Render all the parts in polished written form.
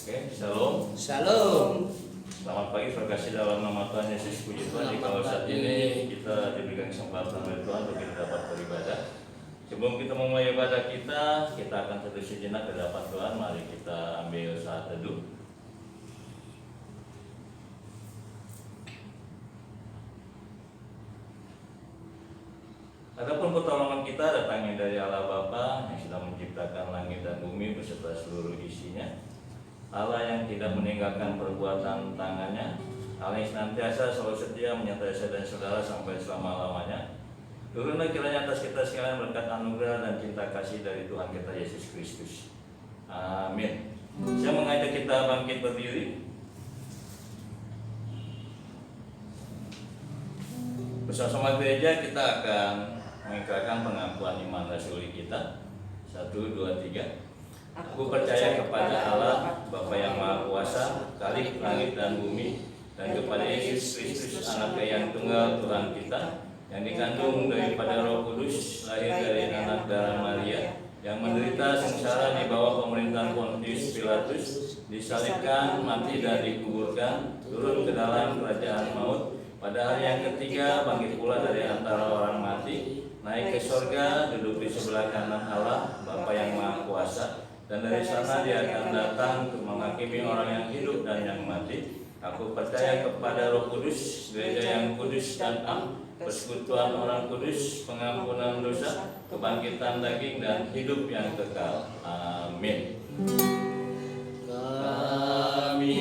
Oke, shalom. Shalom. Selamat pagi, terima kasih dalam nama Tuhan Yesus. Puji Tuhan, di kalau saat ini kita diberikan kesempatan oleh Tuhan untuk kita dapat beribadah. Sebelum kita memulai ibadah kita akan teduh sejenak ke hadapan Tuhan. Mari kita ambil saat teduh. Adapun pertolongan kita datangnya dari Allah Bapa yang sudah menciptakan langit dan bumi beserta seluruh isinya. Allah yang tidak meninggalkan perbuatan tangannya, Allah yang senantiasa selalu setia menyertai saya dan saudara sampai selama-lamanya. Turunlah kiranya atas kita sekalian berkat anugerah dan cinta kasih dari Tuhan kita Yesus Kristus. Amin. Saya mengajak kita bangkit berdiri. Bersama-sama gereja kita akan mengikrarkan pengakuan iman rasuli kita. 1, 2, 3. Aku percaya kepada Allah, Bapa yang Maha Kuasa, Khalik langit dan bumi, dan kepada Yesus Kristus, Anak yang tunggal Tuhan kita, yang dikandung daripada Roh Kudus, lahir dari anak darah Maria, yang menderita sengsara di bawah pemerintahan Pontius Pilatus, disalibkan, mati dan dikuburkan, turun ke dalam kerajaan maut, pada hari yang ketiga bangkit pula dari antara orang mati, naik ke sorga, duduk di sebelah kanan Allah, Bapa yang Maha Kuasa. Dan dari sana dia akan datang untuk menghakimi orang yang hidup dan yang mati. Aku percaya kepada Roh Kudus, gereja yang kudus dan am, persekutuan orang kudus, pengampunan dosa, kebangkitan daging dan hidup yang kekal. Amin. Kami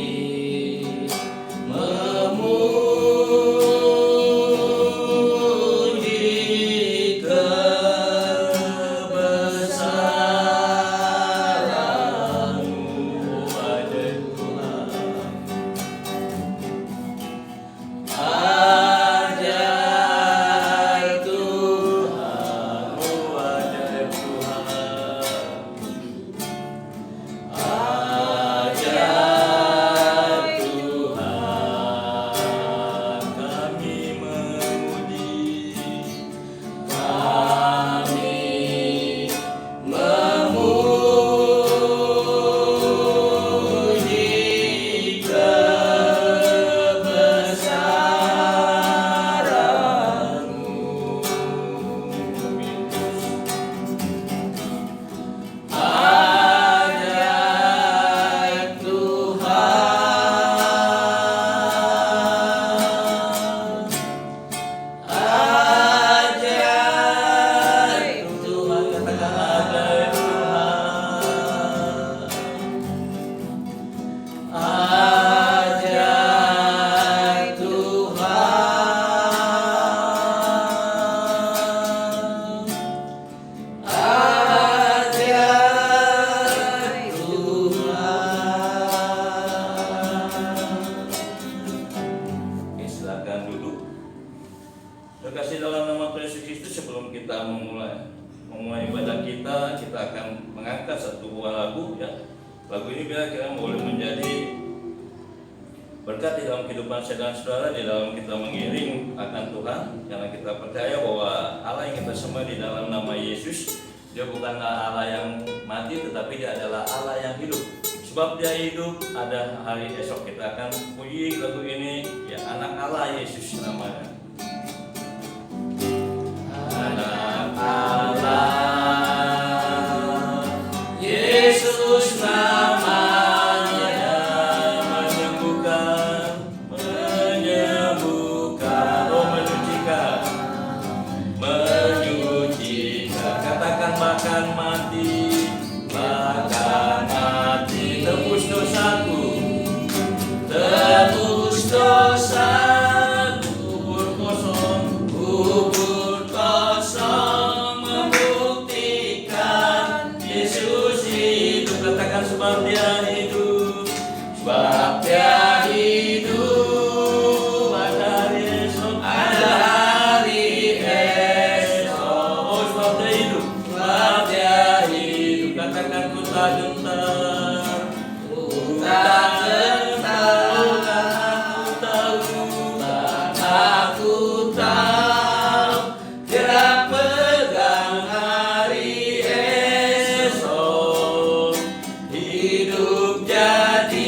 berkat di dalam kehidupan saya dan saudara, di dalam kita mengiring akan Tuhan, karena kita percaya bahwa Allah yang kita sembah di dalam nama Yesus, Dia bukanlah Allah yang mati, tetapi Dia adalah Allah yang hidup. Sebab Dia hidup, ada hari esok. Kita akan puji lagu ini, ya, anak Allah Yesus namanya. Anak Allah Yesus namanya. Bahkan mati, tebus dosaku, kubur kosong membuktikan Yesus hidup. Katakan sebab Dia hidup, ada hari esok, oh sebab Dia hidup. Katakan ku tak gentar, aku tahu, gerak pegang hari esok, hidup jadi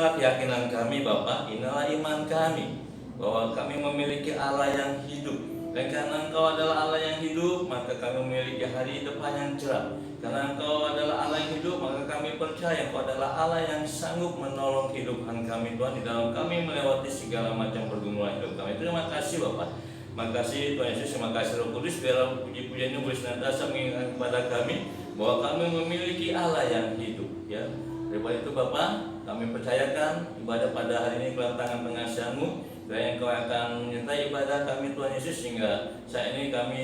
inilah keyakinan kami Bapa, inilah iman kami, bahwa kami memiliki Allah yang hidup. Dan karena Engkau adalah Allah yang hidup, maka kami memiliki hari depan yang cerah. Karena Engkau adalah Allah yang hidup, maka kami percaya Engkau adalah Allah yang sanggup menolong kehidupan kami Tuhan, di dalam kami melewati segala macam pergumulan hidup kami. Terima kasih Bapak. Terima kasih Tuhan Yesus, terima kasih Roh Kudus, biarlah puji-pujiannya boleh senantiasa mengingatkan kepada kami bahwa kami memiliki Allah yang hidup, ya. Daripada itu Bapak, kami percayakan ibadah pada hari ini ke dalam tangan pengasihan-Mu, dan Engkau akan menyertai ibadah kami Tuhan Yesus, sehingga saat ini kami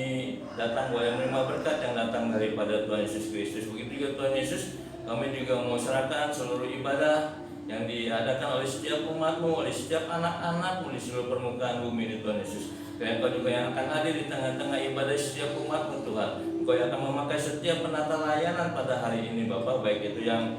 datang boleh menerima berkat yang datang daripada Tuhan Yesus Kristus. Begitu juga Tuhan Yesus, kami juga mau serahkan seluruh ibadah yang diadakan oleh setiap umat-Mu, oleh setiap anak-anak-Mu di seluruh permukaan bumi ini Tuhan Yesus. Dan Engkau juga yang akan hadir di tengah-tengah ibadah setiap umat-Mu Tuhan. Engkau yang akan memakai setiap penata layanan pada hari ini Bapak, baik itu yang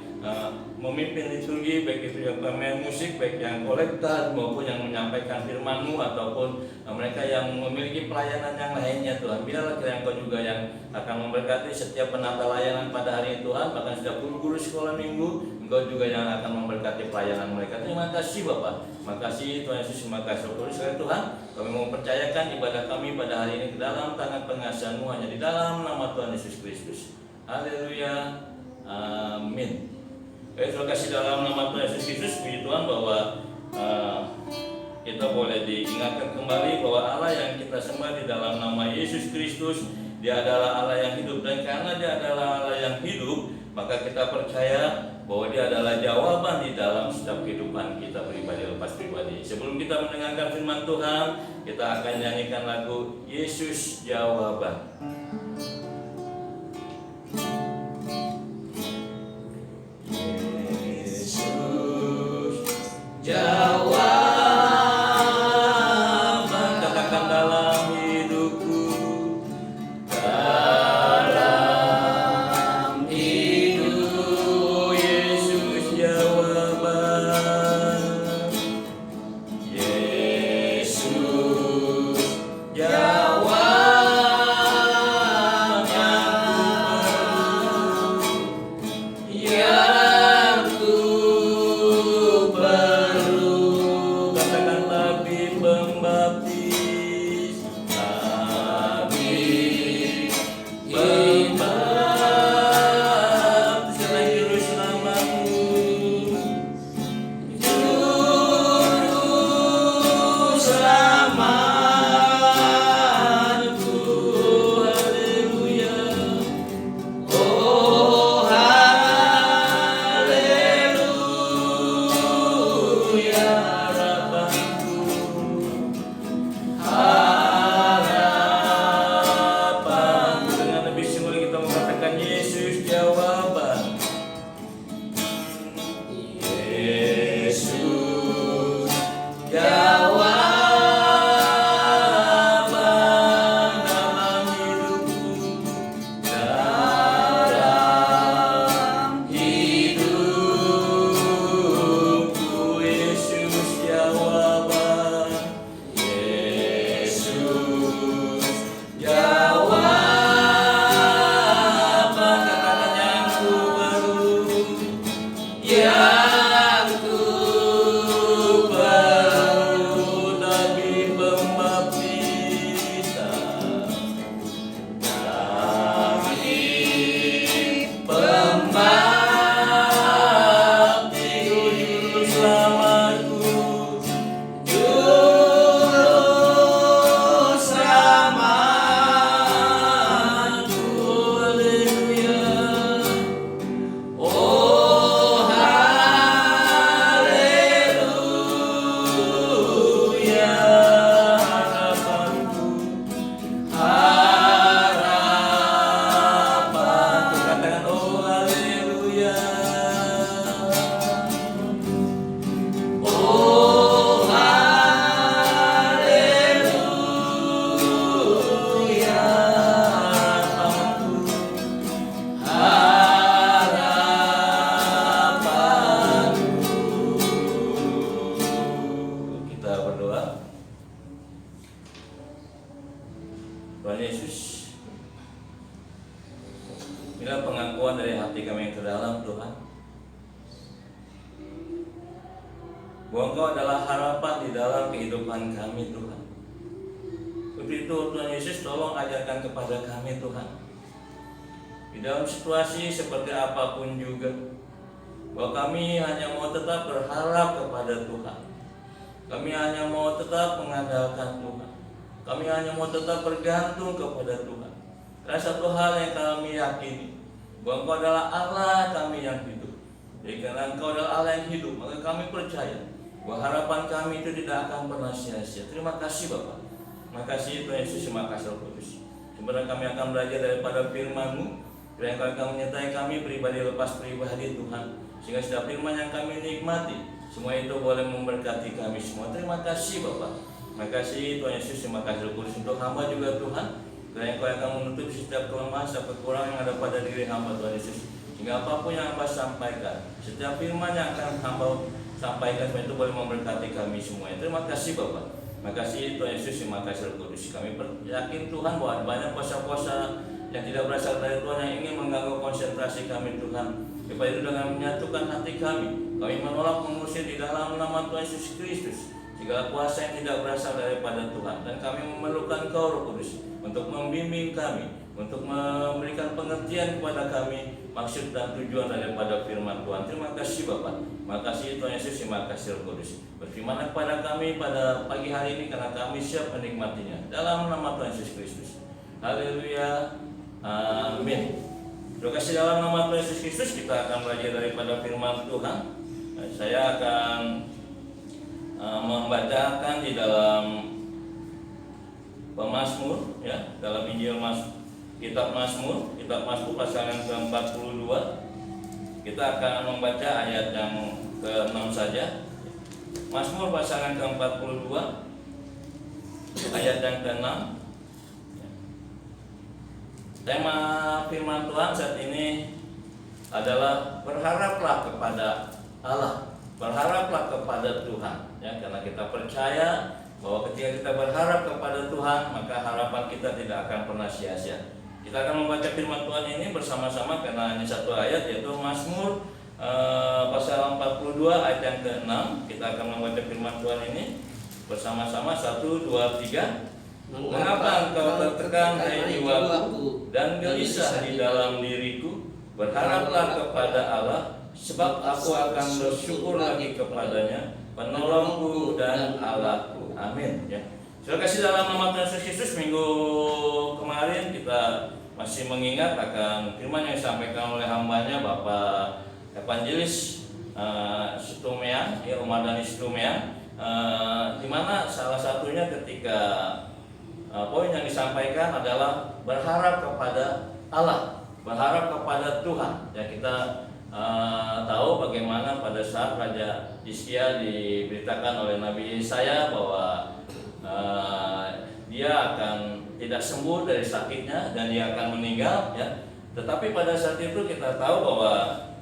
memimpin liturgi, baik itu yang pemain musik, baik yang kolektor maupun yang menyampaikan firman-Mu, ataupun mereka yang memiliki pelayanan yang lainnya Tuhan. Biarlah kiranya Engkau juga yang akan memberkati setiap penata layanan pada hari ini Tuhan, bahkan setiap guru-guru sekolah minggu, Engkau juga yang akan memberkati pelayanan mereka. Terima kasih Bapak. Terima kasih Tuhan Yesus, terima kasih Roh Kudus. Tuhan, kami mau percayakan ibadah kami pada hari ini ke dalam tangan pengasihan-Mu, hanya di dalam nama Tuhan Yesus Kristus. Haleluya. Amin. Terima kasih dalam nama Tuhan Yesus Kristus. Puji Tuhan bahwa kita boleh diingatkan kembali bahwa Allah yang kita sembah di dalam nama Yesus Kristus, Dia adalah Allah yang hidup. Dan karena Dia adalah Allah yang hidup, maka kita percaya bahwa Dia adalah jawaban di dalam setiap kehidupan kita pribadi lepas pribadi. Sebelum kita mendengarkan firman Tuhan, kita akan nyanyikan lagu Yesus Jawaban. Yesus jawaban, katakan dalam hidupku, dalam hidup. Yesus jawaban, Yesus jawaban. bahwa Engkau adalah harapan di dalam kehidupan kami Tuhan. Untuk itu Tuhan Yesus tolong ajarkan kepada kami Tuhan, di dalam situasi seperti apapun juga, bahwa kami hanya mau tetap berharap kepada Tuhan. Kami hanya mau tetap mengandalkan Tuhan. Kami hanya mau tetap bergantung kepada Tuhan. Karena satu hal yang kami yakini, bahwa Engkau adalah Allah kami yang hidup. Jadi karena Engkau adalah Allah yang hidup, maka kami percaya bahwa harapan kami itu tidak akan pernah sia-sia. Terima kasih Bapak. Terima kasih Tuhan Yesus, terima kasih Roh Kudus. Sebenarnya kami akan belajar daripada firman-Mu. Kiranya Engkau akan menyertai kami pribadi lepas pribadi Tuhan, sehingga setiap firman yang kami nikmati, semua itu boleh memberkati kami semua. Terima kasih Bapak. Terima kasih Tuhan Yesus, terima kasih Roh Kudus. Untuk hamba juga Tuhan, kiranya Engkau akan menutup setiap kelemahan, setiap kekurangan yang ada pada diri hamba Tuhan Yesus, sehingga apapun yang hamba sampaikan, setiap firman yang akan hamba sampaikan, semua itu boleh memberkati kami semua. Terima kasih Bapak. Terima kasih Tuhan Yesus, terima kasih Roh Kudus. Kami yakin Tuhan bahwa banyak puasa-puasa yang tidak berasal dari Tuhan yang ingin mengganggu konsentrasi kami Tuhan. Supaya itu dengan menyatukan hati kami menolak mengusir di dalam nama Tuhan Yesus Kristus segala kuasa yang tidak berasal daripada Tuhan. Dan kami memerlukan Kau Roh Kudus untuk membimbing kami, untuk memberikan pengertian kepada kami maksud dan tujuan daripada firman Tuhan. Terima kasih Bapak. Terima kasih Tuhan Yesus, terima kasih Roh Kudus. Berfirman kepada kami pada pagi hari ini karena kami siap menikmatinya. Dalam nama Tuhan Yesus Kristus. Haleluya. Amin. Terima kasih. Dalam nama Tuhan Yesus Kristus kita akan belajar daripada firman Tuhan. Saya akan membacakan di dalam Pemazmur, ya, dalam Injil kitab Mazmur pasal yang ke-42. Kita akan membaca ayat yang ke-6 saja. Mazmur pasal yang ke-42 ayat yang ke-6. Tema firman Tuhan saat ini adalah berharaplah kepada Allah, berharaplah kepada Tuhan, ya, karena kita percaya bahwa ketika kita berharap kepada Tuhan, maka harapan kita tidak akan pernah sia-sia. Kita akan membaca firman Tuhan ini bersama-sama karena ini satu ayat, yaitu Mazmur pasal 42 ayat yang ke-6. Kita akan membaca firman Tuhan ini bersama-sama. 1, 2, 3. Mengapa engkau tertekan hai jiwaku dan gelisah di dalam diriku? Berharaplah kepada Allah, sebab aku akan bersyukur lagi kepadanya, penolongku dan Allahku. Amin. Ya. Terima kasih. Dalam nama Tuhan Yesus, minggu kemarin kita masih mengingat akan firman yang disampaikan oleh hambanya Bapak Evangelis Situmeang, ya, Umadani Situmeang, di mana salah satunya ketika poin yang disampaikan adalah berharap kepada Allah, berharap kepada Tuhan. Ya, kita tahu bagaimana pada saat Raja Hizkia diberitakan oleh Nabi Yesaya bahwa dia akan tidak sembuh dari sakitnya dan dia akan meninggal, ya. Tetapi pada saat itu kita tahu bahwa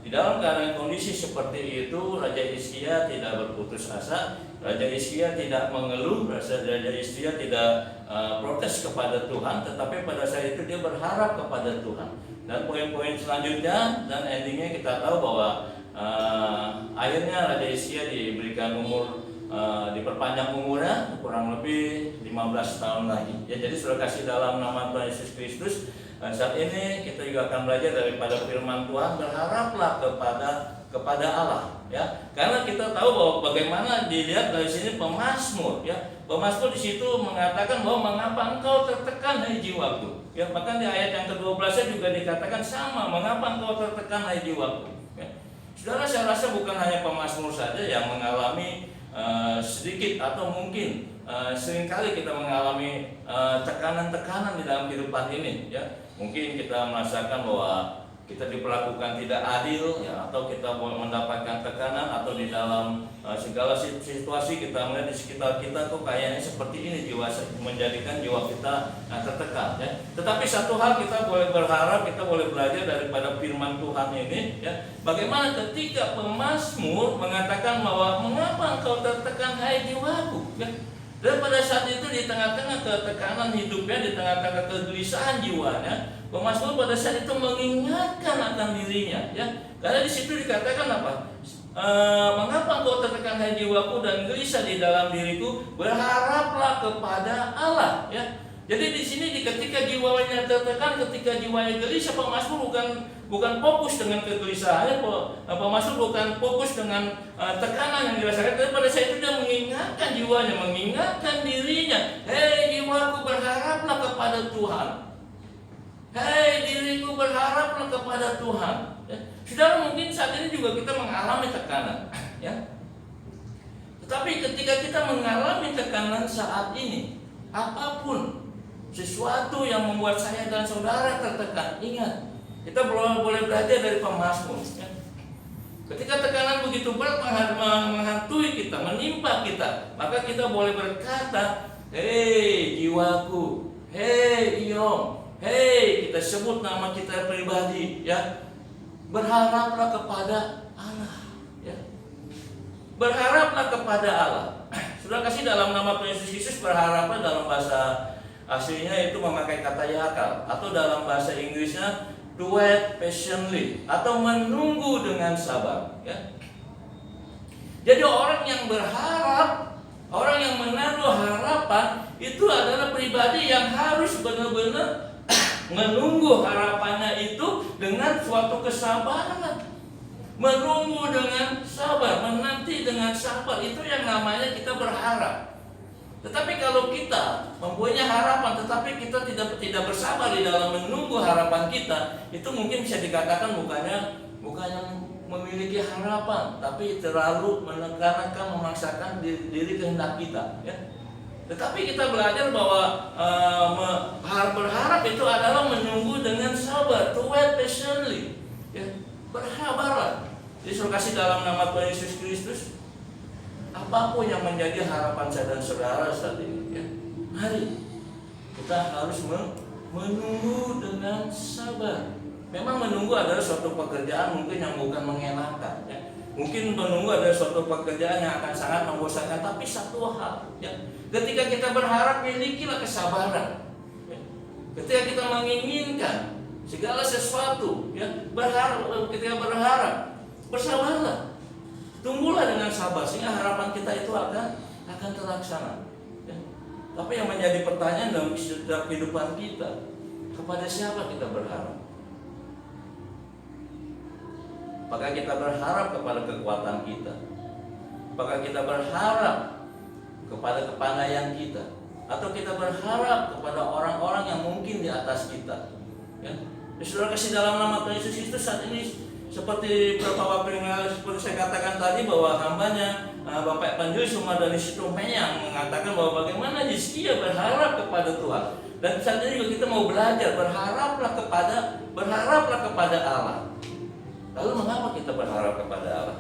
di dalam keadaan kondisi seperti itu, Raja Hizkia tidak berputus asa, Raja Hizkia tidak mengeluh, Raja Hizkia tidak protes kepada Tuhan, tetapi pada saat itu dia berharap kepada Tuhan. Dan poin-poin selanjutnya dan endingnya kita tahu bahwa akhirnya Raja Hizkia diberikan umur, diperpanjang umurnya kurang lebih 15 tahun lagi. Ya, jadi sudah kasih dalam nama Tuhan Yesus Kristus. Saat ini kita juga akan belajar daripada firman Tuhan, berharaplah kepada Allah, ya. Karena kita tahu bahwa bagaimana dilihat dari sini Pemazmur, ya. Pemazmur di situ mengatakan bahwa mengapa engkau tertekan hai jiwaku. Ya, bahkan di ayat yang ke-12 juga dikatakan sama, mengapa engkau tertekan hai jiwaku. Ya. Saudara, saya rasa bukan hanya Pemazmur saja yang mengalami sedikit atau mungkin seringkali kita mengalami tekanan-tekanan di dalam kehidupan ini, ya. Mungkin kita merasakan bahwa kita diperlakukan tidak adil, ya, atau kita mendapatkan tekanan, atau di dalam segala situasi kita melihat di sekitar kita kok kayaknya seperti ini jiwa, menjadikan jiwa kita tertekan, ya. Tetapi satu hal kita boleh berharap, kita boleh belajar daripada firman Tuhan ini, ya. Bagaimana ketika Pemazmur mengatakan bahwa mengapa engkau tertekan hai jiwaku, ya. Dan pada saat itu di tengah-tengah ketekanan hidupnya, di tengah-tengah kegelisahan jiwanya, Pemazmur pada saat itu mengingatkan akan dirinya, ya. Karena di situ dikatakan apa? mengapa engkau tertekan hai jiwaku dan gelisah di dalam diriku? Berharaplah kepada Allah, ya. Jadi di sini ketika jiwanya tertekan, ketika jiwanya gelisah, pemazmur bukan fokus dengan kegelisahannya, pemazmur bukan fokus dengan tekanan yang dirasakan, tapi pada saat itu dia mengingatkan jiwanya, mengingatkan dirinya. Hei jiwaku, berharaplah kepada Tuhan. Hei diriku, berharaplah kepada Tuhan. Ya. Saudara, mungkin saat ini juga kita mengalami tekanan, ya. Tetapi ketika kita mengalami tekanan saat ini, apapun sesuatu yang membuat saya dan saudara tertekan, ingat, kita boleh belajar dari pemazmur, ya. Ketika tekanan begitu berat menghantui kita, menimpa kita, maka kita boleh berkata, hei jiwaku, hei Iom, hei, kita sebut nama kita pribadi, ya. Berharaplah kepada Allah, ya. Berharaplah kepada Allah. Sudah kasih dalam nama Tuhan Yesus Kristus, berharaplah dalam bahasa aslinya itu memakai kata yakal, atau dalam bahasa Inggrisnya to wait patiently, atau menunggu dengan sabar, ya. Jadi orang yang berharap, orang yang menaruh harapan, itu adalah pribadi yang harus benar-benar menunggu harapannya itu dengan suatu kesabaran. Menunggu dengan sabar, menanti dengan sabar, itu yang namanya kita berharap. Tetapi kalau kita mempunyai harapan tetapi kita tidak bersabar di dalam menunggu harapan kita, itu mungkin bisa dikatakan bukannya memiliki harapan, tapi terlalu menekankan, memaksakan diri kehendak kita, ya. Tetapi kita belajar bahwa berharap itu adalah menunggu dengan sabar, to wait patiently, ya. Bersabarlah. Jadi suruh kasih dalam nama Tuhan Yesus Kristus, apapun yang menjadi harapan saya dan saudara saat ini, ya, mari kita harus menunggu dengan sabar. Memang menunggu adalah suatu pekerjaan mungkin yang bukan mengenakan, ya. Mungkin menunggu adalah suatu pekerjaan yang akan sangat membosankan, tapi satu hal, ya, ketika kita berharap, milikilah kesabaran, ya. Ketika kita menginginkan segala sesuatu, ya, ketika berharap, bersabarlah. Tunggulah dengan sabar sehingga harapan kita itu akan terlaksana, ya. Tapi yang menjadi pertanyaan dalam setiap kehidupan kita, kepada siapa kita berharap? Apakah kita berharap kepada kekuatan kita? Apakah kita berharap kepada kepandaian kita? Atau kita berharap kepada orang-orang yang mungkin di atas kita, ya? Saudara kasih dalam nama Tuhan Yesus Kristus, saat ini seperti beberapa waktu yang lalu, seperti saya katakan tadi, bahwa hambanya Bapak Panjui Sumadani Situme yang mengatakan bahwa bagaimana Hizkia berharap kepada Tuhan. Dan saat ini juga kita mau belajar berharaplah kepada Allah. Lalu mengapa kita berharap kepada Allah?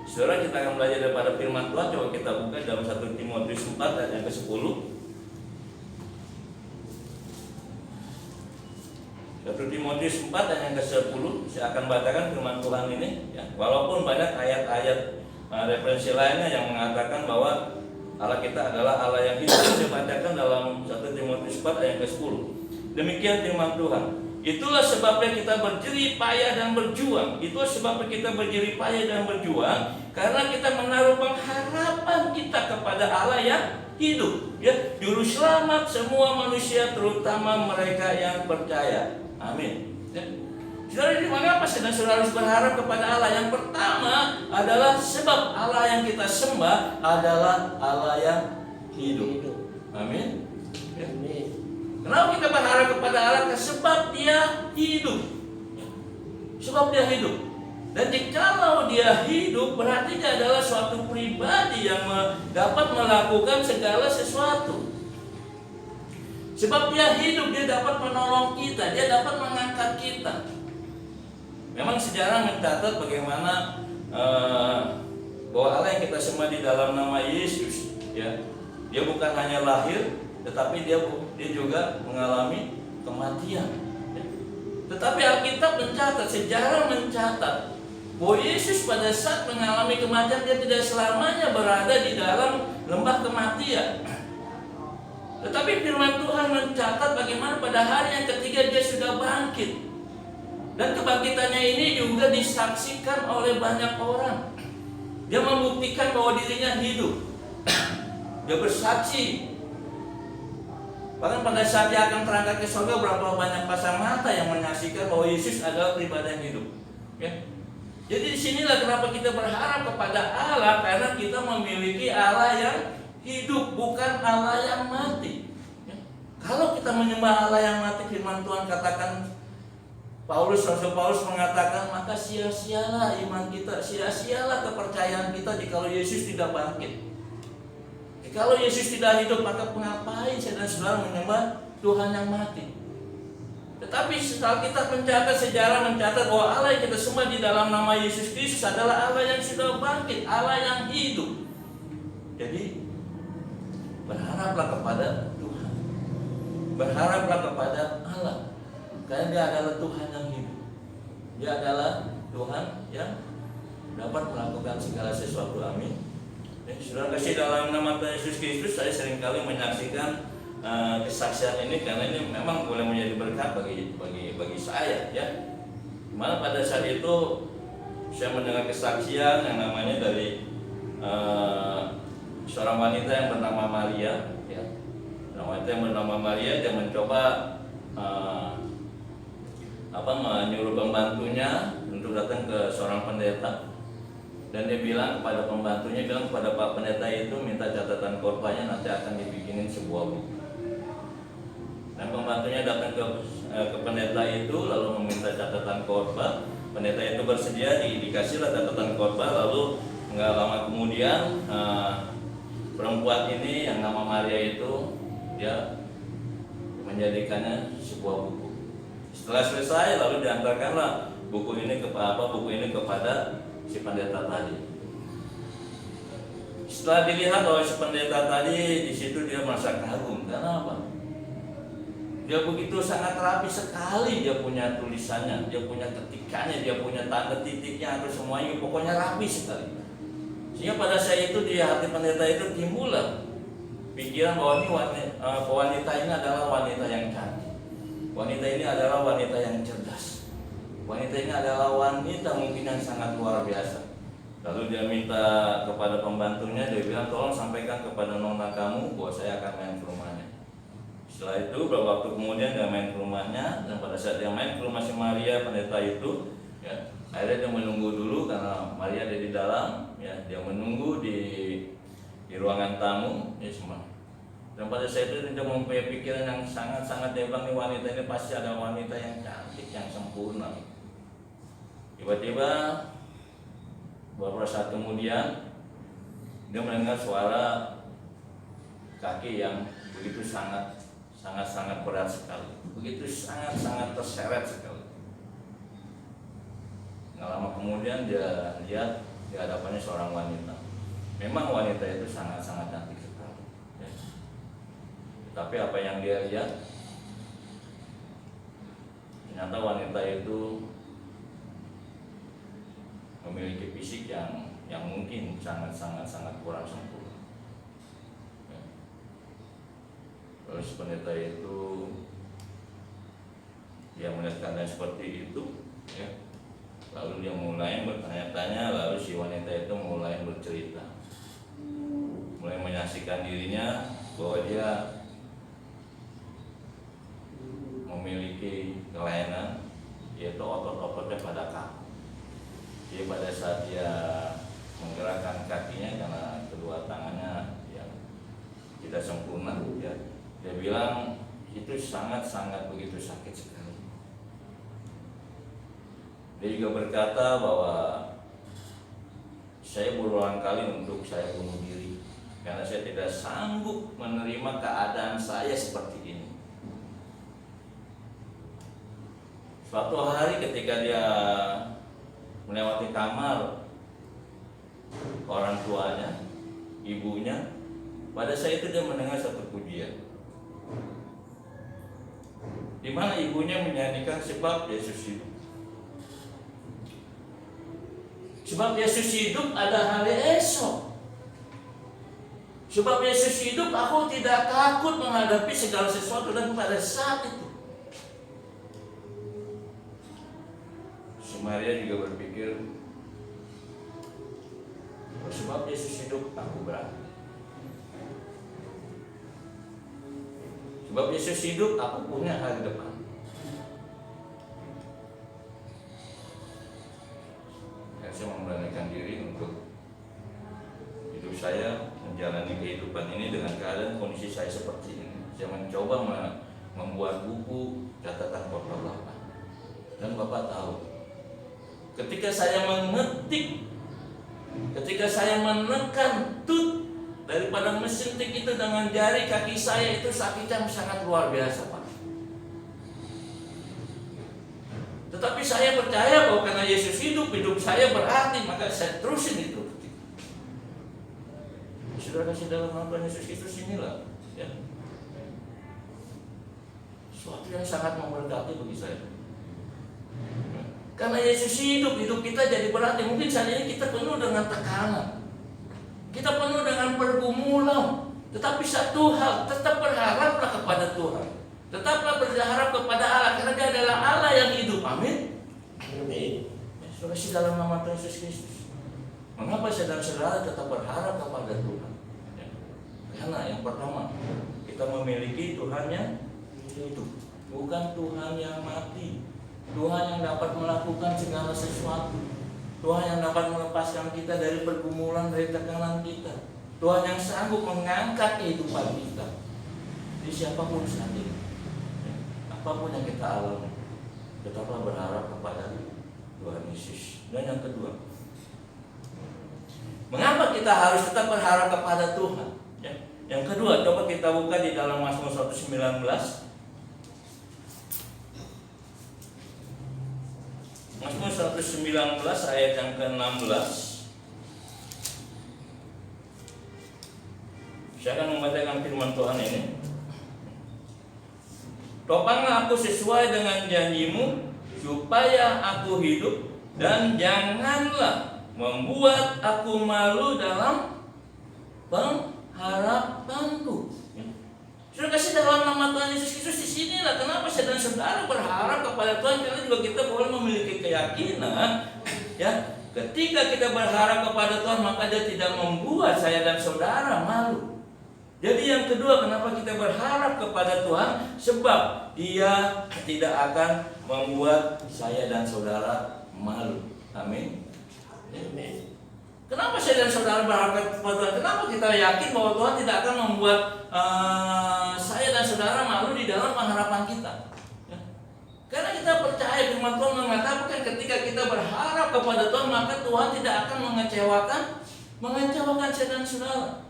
Saudara, kita akan belajar daripada firman Tuhan. Coba kita buka dalam 1 Timotius 4 ayat yang ke-10. 1 Timotius 4 ayat yang ke-10. Saya akan bacakan firman Tuhan ini, ya. Walaupun banyak ayat-ayat referensi lainnya yang mengatakan bahwa Allah kita adalah Allah yang hidup. Saya bacakan dalam 1 Timotius 4 ayat yang ke-10. Demikian firman Tuhan. Itulah sebabnya kita berjerih payah dan berjuang. Itulah sebabnya kita berjerih payah dan berjuang, karena kita menaruh pengharapan kita kepada Allah yang hidup, ya, juru selamat semua manusia, terutama mereka yang percaya. Amin, ya. Saudara, di mana saya dan saudara harus berharap kepada Allah? Yang pertama adalah sebab Allah yang kita sembah adalah Allah yang hidup. Amin, ya. Kenapa kita berharap kepada Allah? Sebab Dia hidup. Sebab Dia hidup. Dan jikalau Dia hidup, berarti Dia adalah suatu pribadi yang dapat melakukan segala sesuatu. Sebab Dia hidup, Dia dapat menolong kita, Dia dapat mengangkat kita. Memang sejarah mencatat bagaimana bahwa Allah yang kita sembah di dalam nama Yesus, ya, Dia bukan hanya lahir, tetapi dia juga mengalami kematian. Tetapi Alkitab mencatat, sejarah mencatat bahwa Yesus pada saat mengalami kematian, Dia tidak selamanya berada di dalam lembah kematian. Tetapi firman Tuhan mencatat bagaimana pada hari yang ketiga Dia sudah bangkit. Dan kebangkitannya ini juga disaksikan oleh banyak orang. Dia membuktikan bahwa dirinya hidup. Dia bersaksi. Bahkan pada saat dia akan terangkat ke surga, berapa banyak pasang mata yang menyaksikan bahwa Yesus adalah pribadi yang hidup. Ya. Jadi disinilah kenapa kita berharap kepada Allah, karena kita memiliki Allah yang hidup, bukan Allah yang mati. Ya. Kalau kita menyembah Allah yang mati, firman Tuhan katakan, Rasul Paulus mengatakan, maka sia-sialah iman kita, sia-sialah kepercayaan kita jikalau Yesus tidak bangkit. Jikalau Yesus tidak hidup, maka ngapain saya dan saudara menyembah Tuhan yang mati? Tetapi setelah kita mencatat sejarah, mencatat bahwa Allah yang kita sembah di dalam nama Yesus Kristus adalah Allah yang sudah bangkit, Allah yang hidup. Jadi berharaplah kepada Tuhan, berharaplah kepada Allah. Karena Dia adalah Tuhan yang hidup. Dia adalah Tuhan yang dapat melakukan segala sesuatu. Amin. Saudara kasih, dalam nama Tuhan Yesus Kristus, saya seringkali menyaksikan kesaksian ini karena ini memang boleh menjadi berkat bagi saya, ya. Dimana pada saat itu saya mendengar kesaksian yang namanya dari seorang wanita yang bernama Maria, ya. Wanita yang bernama Maria, dia mencoba menyuruh pembantunya untuk datang ke seorang pendeta, dan dia bilang kepada pembantunya, bilang kepada Pak Pendeta itu, minta catatan korbannya, nanti akan dibikinin sebuah buku. Dan pembantunya datang ke pendeta itu lalu meminta catatan korban. Pendeta itu bersedia, dikasihlah catatan korban. Lalu nggak lama kemudian perempuan ini yang nama Maria itu, dia menjadikannya sebuah buku. Setelah selesai, lalu diantarkanlah buku ini kepada si pendeta tadi. Setelah dilihat oleh si pendeta tadi, di situ dia merasa kagum. Karena apa? Dia begitu sangat rapi sekali, dia punya tulisannya, dia punya ketikannya, dia punya tanda titiknya, atau semuanya, pokoknya rapi sekali. Sehingga pada saat itu di hati pendeta itu timbullah pikiran bahwa wanita ini adalah wanita yang cantik. Wanita ini adalah wanita yang cerdas. Wanita ini adalah wanita mungkin yang sangat luar biasa. Lalu dia minta kepada pembantunya, dia bilang, tolong sampaikan kepada nona kamu bahwa saya akan main ke rumahnya. Setelah itu beberapa waktu kemudian dia main ke rumahnya, dan pada saat dia main ke rumah si Maria pendeta itu, ya, akhirnya dia menunggu dulu karena Maria ada di dalam, ya, dia menunggu di ruangan tamu, ya semua. Dan pada saat itu dia mempunyai pikiran yang sangat-sangat hebat, nih wanita ini pasti ada wanita yang cantik, yang sempurna. Tiba-tiba beberapa saat kemudian dia mendengar suara kaki yang begitu sangat berat sekali, begitu sangat terseret sekali. Nggak lama kemudian dia lihat di hadapannya seorang wanita. Memang wanita itu sangat cantik sekali, ya. Tapi apa yang dia lihat, ternyata wanita itu memiliki fisik yang mungkin sangat kurang sempurna. Ya. Lalu si pendeta itu dia melihat keadaan seperti itu, ya. Lalu dia mulai bertanya-tanya, lalu si wanita itu mulai bercerita, mulai menyaksikan dirinya bahwa dia memiliki kelainan, yaitu otot-ototnya pada kaku. Jadi pada saat dia menggerakkan kakinya karena kedua tangannya yang tidak sempurna, ya, dia bilang itu sangat begitu sakit sekali. Dia juga berkata bahwa saya berulang kali untuk saya bunuh diri karena saya tidak sanggup menerima keadaan saya seperti ini. Suatu hari ketika dia melewati kamar orang tuanya, ibunya, pada saat itu dia mendengar satu pujian, di mana ibunya menyanyikan sebab Yesus hidup. Sebab Yesus hidup ada hari esok. Sebab Yesus hidup, aku tidak takut menghadapi segala sesuatu. Dan pada saat itu Si Maria juga berpikir, sebab Yesus hidup, aku berarti. Sebab Yesus hidup, aku punya hari depan. Saya memberanikan diri untuk hidup saya menjalani kehidupan ini dengan keadaan kondisi saya seperti ini. Saya mencoba membuat buku catatan Bapak-Bapak. Dan Bapak tahu, ketika saya mengetik, ketika saya menekan tut daripada mesin tik itu dengan jari kaki saya, itu sakitnya sangat luar biasa, Pak. Tetapi saya percaya bahwa karena Yesus hidup, hidup saya berarti, maka saya terusin itu. Saudara kasih dalam nama Tuhan Yesus Kristus inilah, ya, suatu yang sangat memberkati bagi saya. Karena Yesus hidup, hidup kita jadi berarti. Mungkin saat ini kita penuh dengan tekanan, kita penuh dengan pergumulan, tetapi satu hal, tetap berharaplah kepada Tuhan. Tetaplah berharap kepada Allah, karena Dia adalah Allah yang hidup. Amin. Amin. Saudara kasih dalam nama Tuhan Yesus Kristus. Mengapa saudara-saudara tetap berharap kepada Tuhan? Ya. Karena yang pertama, kita memiliki Tuhan yang hidup, bukan Tuhan yang mati. Tuhan yang dapat melakukan segala sesuatu. Tuhan yang dapat melepaskan kita dari pergumulan, dari tekanan kita. Tuhan yang sanggup mengangkat kehidupan kita. Jadi siapapun saat ini, apapun yang kita alami, tetaplah berharap kepada Tuhan Yesus. Dan yang kedua, mengapa kita harus tetap berharap kepada Tuhan? Ya. Yang kedua, coba kita buka di dalam Mazmur 119. Mazmur 119 ayat yang ke-16. Saya akan membacakan firman Tuhan ini. Topanglah aku sesuai dengan janjimu, supaya aku hidup, dan janganlah membuat aku malu dalam pengharapanku. Sudah kasih dalam nama Tuhan Yesus Kristus. Di sinilah kenapa saya dan saudara berharap kepada Tuhan, karena juga kita boleh memiliki keyakinan, ya, ketika kita berharap kepada Tuhan, maka Dia tidak membuat saya dan saudara malu. Jadi yang kedua, kenapa kita berharap kepada Tuhan? Sebab Dia tidak akan membuat saya dan saudara malu. Amin. Amin. Kenapa saya dan saudara berharap kepada Tuhan? Kenapa kita yakin bahwa Tuhan tidak akan membuat saya dan saudara malu di dalam pengharapan kita? Ya. Karena kita percaya firman Tuhan mengatakan ketika kita berharap kepada Tuhan, maka Tuhan tidak akan mengecewakan saya dan saudara.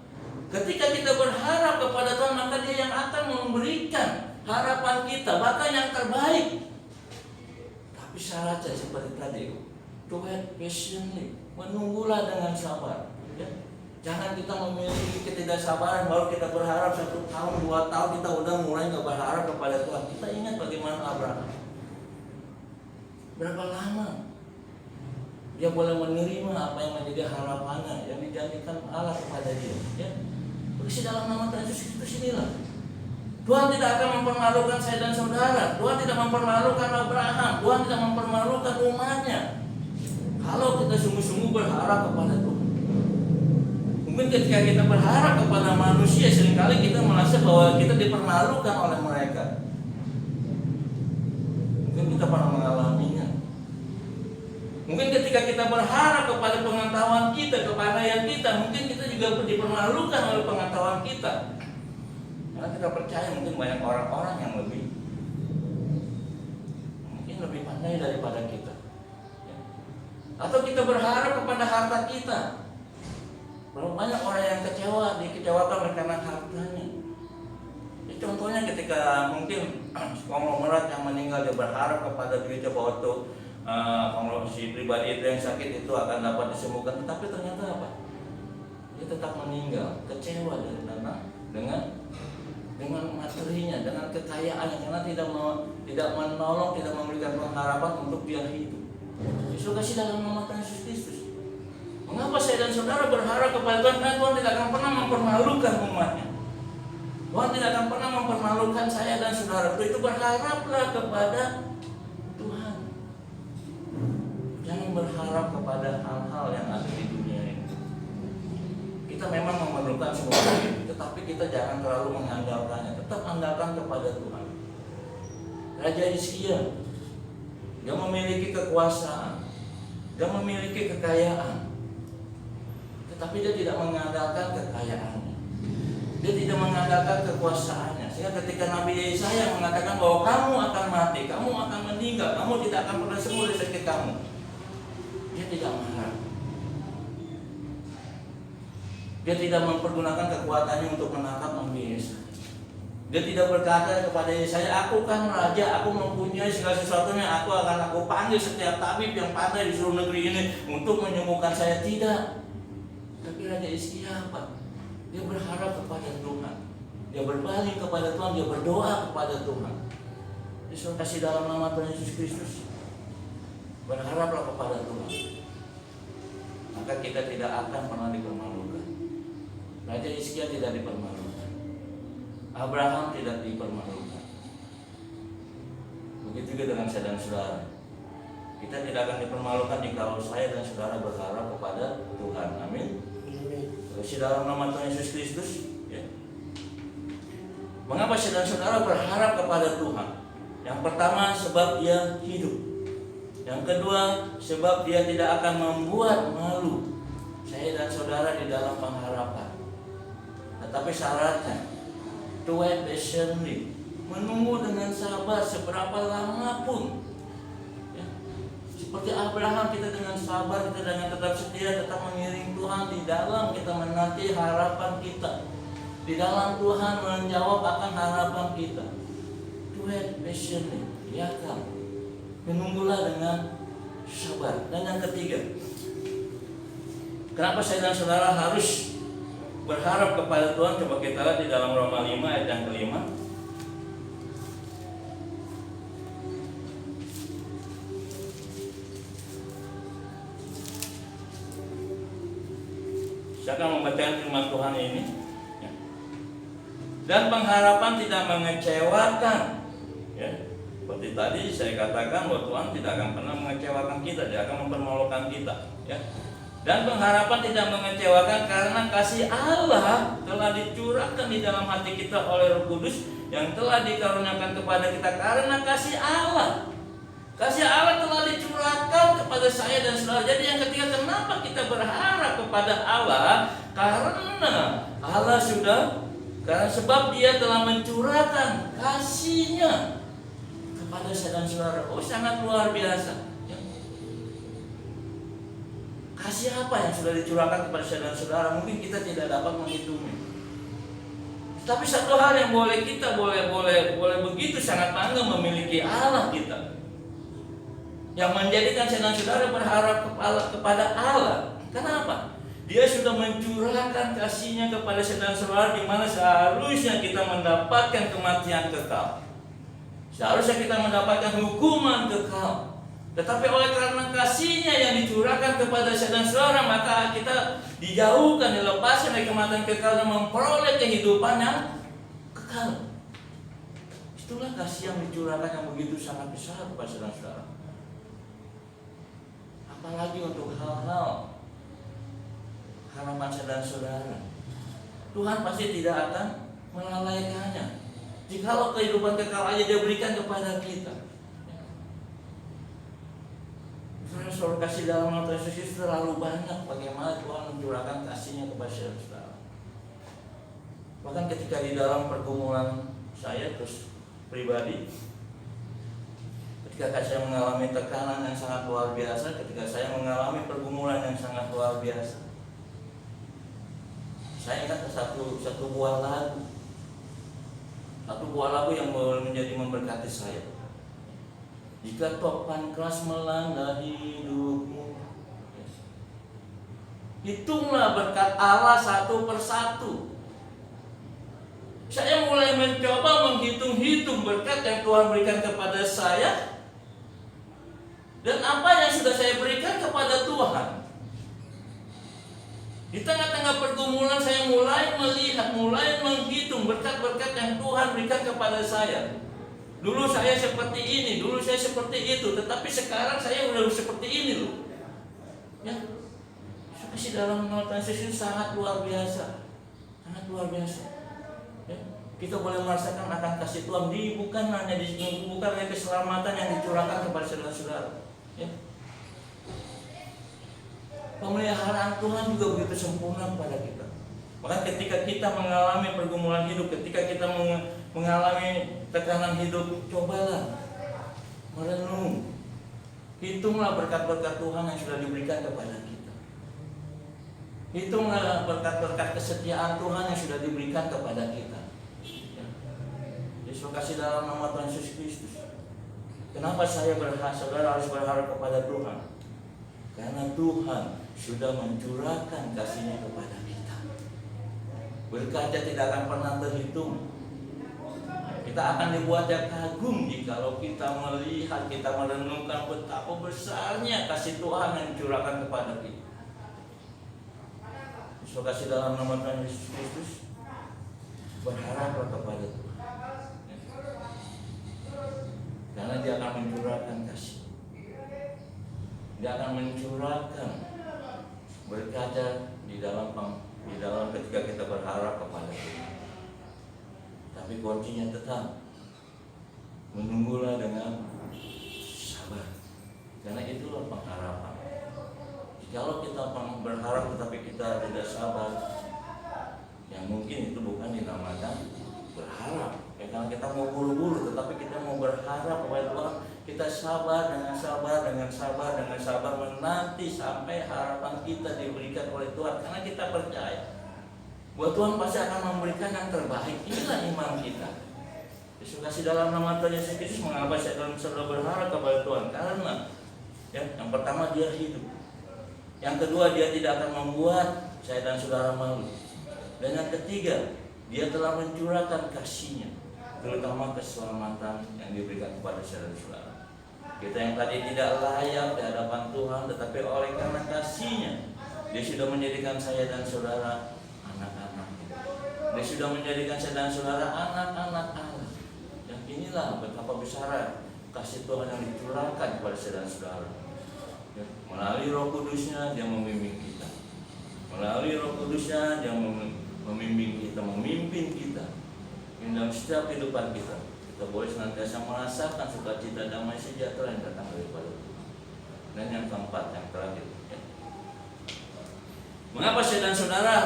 Ketika kita berharap kepada Tuhan, maka Dia yang akan memberikan harapan kita, bahkan yang terbaik. Tapi syaratnya seperti tadi, to wait patiently, menunggulah dengan sabar. Ya. Jangan kita memiliki ketidaksabaran baru kita berharap 1 tahun, 2 tahun kita udah mulai nggak berharap kepada Tuhan. Kita ingat bagaimana Abraham. Berapa lama dia boleh menerima apa yang menjadi harapannya yang dijanjikan Allah kepada dia. Ya. Berisi dalam nama Tuhan Yesus Kristus inilah. Tuhan tidak akan mempermalukan saya dan saudara. Tuhan tidak mempermalukan Abraham. Tuhan tidak mempermalukan umatnya. Kalau kita sungguh-sungguh berharap kepada Tuhan. Mungkin ketika kita berharap kepada manusia, seringkali kita merasa bahwa kita dipermalukan oleh mereka. Mungkin kita pernah mengalaminya. Mungkin ketika kita berharap kepada pengetahuan kita, kepandaian kita, mungkin kita juga dipermalukan oleh pengetahuan kita. Karena kita percaya mungkin banyak orang-orang yang mungkin lebih pandai daripada kita. Atau kita berharap kepada harta kita. Berapa banyak orang yang dikecewakan karena hartanya. Ya, contohnya ketika mungkin konglomerat yang meninggal, dia berharap kepada duitnya bahwa itu si pribadi itu yang sakit itu akan dapat disembuhkan, tetapi ternyata apa? Dia tetap meninggal, kecewa dengan materinya, dengan kekayaannya, karena tidak menolong, tidak memberikan pengharapan untuk dia hidup. Yesus kasih dalam nama Tuhan Yesus Kristus. Mengapa saya dan saudara berharap kepada Tuhan? Karena Tuhan tidak akan pernah mempermalukan umatnya. Tuhan tidak akan pernah mempermalukan saya dan saudara. Itu berharaplah kepada Tuhan. berharap kepada hal-hal yang ada di dunia ini. Kita memang memerlukan semua itu, tetapi kita jangan terlalu mengandalkannya. Tetap andalkan kepada Tuhan. Raja Hizkia, dia memiliki kekuasaan, dia memiliki kekayaan, tetapi dia tidak mengandalkan kekayaannya. Dia tidak mengandalkan kekuasaannya. Sehingga ketika Nabi Yesaya mengatakan bahwa kamu akan mati, kamu akan meninggal, kamu tidak akan pernah sembuh dari sakit kamu, dia tidak marah. Dia tidak mempergunakan kekuatannya untuk menangkap Nabi Yesaya. Dia tidak berkata kepada Yesaya, aku kan raja, aku mempunyai segala sesuatunya, aku panggil setiap tabib yang pandai di seluruh negeri ini untuk menyembuhkan saya. Tidak. Tapi Raja Hizkia apa? Dia berharap kepada Tuhan. Dia berpaling kepada Tuhan, dia berdoa kepada Tuhan. Yesus kasih dalam nama Tuhan Yesus Kristus. Berharaplah kepada Tuhan. Maka kita tidak akan pernah dipermalukan. Raja Hizkia tidak dipermalukan. Abraham tidak dipermalukan. Begitu juga dengan saya dan saudara. Kita tidak akan dipermalukan jika saya dan saudara berharap kepada Tuhan. Amin. Terus dalam nama Tuhan Yesus Kristus, ya. Mengapa saya dan saudara berharap kepada Tuhan? Yang pertama, sebab dia hidup. Yang kedua, sebab dia tidak akan membuat malu saya dan saudara di dalam pengharapan. Tetapi syaratnya, to wait patiently, menunggu dengan sabar seberapa lama pun. Ya. Seperti Abraham, kita dengan sabar, kita dengan tetap setia, tetap mengiring Tuhan di dalam kita menanti harapan kita. Di dalam Tuhan menjawab akan harapan kita. To wait patiently, ya kan? Menunggulah dengan sabar. Dan yang ketiga, kenapa saya dan saudara harus berharap kepada Tuhan? Coba kita lihat di dalam Roma 5 ayat yang kelima. Saya akan membacakan firman Tuhan ini. Dan pengharapan tidak mengecewakan. Ya. Seperti tadi saya katakan bahwa Tuhan tidak akan pernah mengecewakan kita, Dia akan mempermalukan kita. Ya. Dan pengharapan tidak mengecewakan karena kasih Allah telah dicurahkan di dalam hati kita oleh Roh Kudus yang telah dikaruniakan kepada kita karena kasih Allah. Kasih Allah telah dicurahkan kepada saya dan saudara. Jadi yang ketiga, kenapa kita berharap kepada Allah? Karena sebab Dia telah mencurahkan kasih-Nya kepada saya dan saudara. Oh, sangat luar biasa. Kasih apa yang sudah dicurahkan kepada saya dan saudara? Mungkin kita tidak dapat menghitungnya. Tapi satu hal yang kita boleh begitu sangat bangga memiliki Allah kita, yang menjadikan saya dan saudara berharap kepada Allah. Kenapa? Dia sudah mencurahkan kasih-Nya kepada saya dan saudara, di mana seharusnya kita mendapatkan kematian kekal. Seharusnya kita mendapatkan hukuman kekal. Tetapi oleh karena kasih-Nya yang dicurahkan kepada saya dan saudara, maka kita dijauhkan, dilepaskan dari kematian kekal dan memperoleh kehidupan yang kekal. Itulah kasih yang dicurahkan yang begitu sangat besar kepada saya dan saudara. Apalagi untuk hal-hal harapan saya dan saudara, Tuhan pasti tidak akan melalaikannya. Jikalau kehidupan kekal aja Dia berikan kepada kita. Saudara, kasih dalam nama Tuhan Yesus terlalu banyak. Bagaimana Tuhan mencurahkan kasih-Nya kepada saudara. Bahkan ketika di dalam pergumulan saya terus pribadi, ketika saya mengalami tekanan yang sangat luar biasa, ketika saya mengalami pergumulan yang sangat luar biasa, saya ingat satu buah lagu. Satu buah lagu yang menjadi memberkati saya. Jika topan keras melanda hidupmu, hitunglah berkat Allah satu persatu. Saya mulai mencoba menghitung-hitung berkat yang Tuhan berikan kepada saya, dan apa yang sudah saya berikan kepada Tuhan. Di tengah-tengah pergumulan saya mulai melihat, mulai menghitung berkat-berkat yang Tuhan berikan kepada saya. Dulu saya seperti ini, dulu saya seperti itu, tetapi sekarang saya udah seperti ini loh. Ya, kasih dalam nama Tuhan Yesus sangat luar biasa, sangat luar biasa. Ya, kita boleh merasakan akan kasih Tuhan bukan hanya keselamatan yang dicurahkan kepada saudara-saudara. Ya. Pemeliharaan Tuhan juga begitu sempurna kepada kita. Maka ketika kita mengalami pergumulan hidup, ketika kita mengalami tekanan hidup, cobalah merenung, hitunglah berkat-berkat Tuhan yang sudah diberikan kepada kita. Hitunglah berkat-berkat kesetiaan Tuhan yang sudah diberikan kepada kita. Ya. Yesus kasih dalam nama Tuhan Yesus Kristus. Kenapa saudara harus berharap kepada Tuhan? Karena Tuhan sudah mencurahkan kasih-Nya kepada kita. Berkatnya tidak akan pernah terhitung. Kita akan dibuatnya kagum jikalau kita melihat, kita merenungkan betapa besarnya kasih Tuhan yang dicurahkan kepada kita. So, kasih dalam nama Tuhan Yesus Kristus, berharaplah kepada Tuhan. Karena Dia akan mencurahkan kasih. Dia akan mencurahkan berkatnya di dalam ketika kita berharap kepada Dia. Tapi kuncinya tetap menunggulah dengan sabar. Karena itulah pengharapan. Kalau kita berharap tetapi kita tidak sabar, yang mungkin itu bukan dinamakan berharap. Ya, karena kita mau buru-buru, tetapi kita mau berharap kepada Tuhan, kita sabar dengan sabar menanti sampai harapan kita diberikan oleh Tuhan. Karena kita percaya bahwa Tuhan pasti akan memberikan yang terbaik. Inilah iman kita. Yesus kasih dalam nama Tuhan Yesus Kristus. Mengapa saya selalu berharap kepada Tuhan? Karena ya, yang pertama Dia hidup. Yang kedua, Dia tidak akan membuat saya dan saudara malu. Dan yang ketiga, Dia telah mencurahkan kasih-Nya, terutama keselamatan yang diberikan kepada saudara-saudara. Kita yang tadi tidak layak di hadapan Tuhan, tetapi oleh karena kasih-Nya, Dia sudah menjadikan saya dan saudara anak-anak. Dia sudah menjadikan saya dan saudara anak-anak Allah. Yang inilah betapa besar kasih Tuhan yang dicurahkan kepada saya dan saudara. Ya, melalui Roh Kudus-Nya Dia membimbing kita. Melalui Roh Kudus-Nya Dia membimbing kita, memimpin kita dalam setiap kehidupan kita. Kita boleh senantiasa merasakan sukacita, damai, sejahtera yang datang daripada Tuhan. Dan yang keempat, yang terakhir, ya. Mengapa saya dan saudara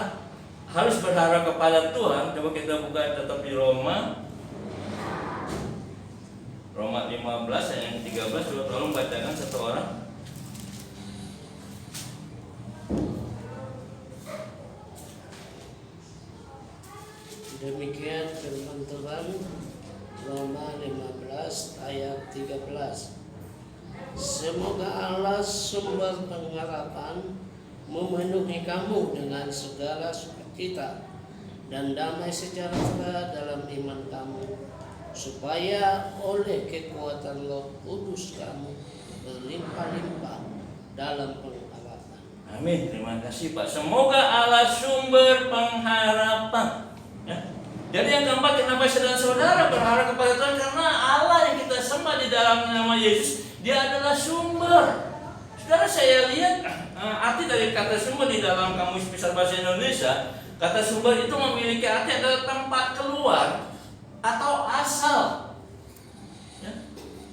harus berharap kepada Tuhan? Coba kita buka tetap di Roma 15 ayat yang 13. Coba tolong bacakan satu orang. Demikian firman Tuhan, Roma 15 ayat 13. Semoga Allah sumber pengharapan memenuhi kamu dengan segala sukacita dan damai sejahtera dalam iman kamu, supaya oleh kekuatan Roh Kudus kamu berlimpah-limpah dalam pengharapan. Amin. Terima kasih Pak. Semoga Allah sumber pengharapan. Ya. Jadi yang keempat, kenapa saudara berharap kepada Tuhan? Karena Allah yang kita sembah di dalam nama Yesus, Dia adalah sumber. Saudara, saya lihat arti dari kata sumber di dalam Kamus Besar Bahasa Indonesia. Kata sumber itu memiliki arti adalah tempat keluar atau asal. Ya.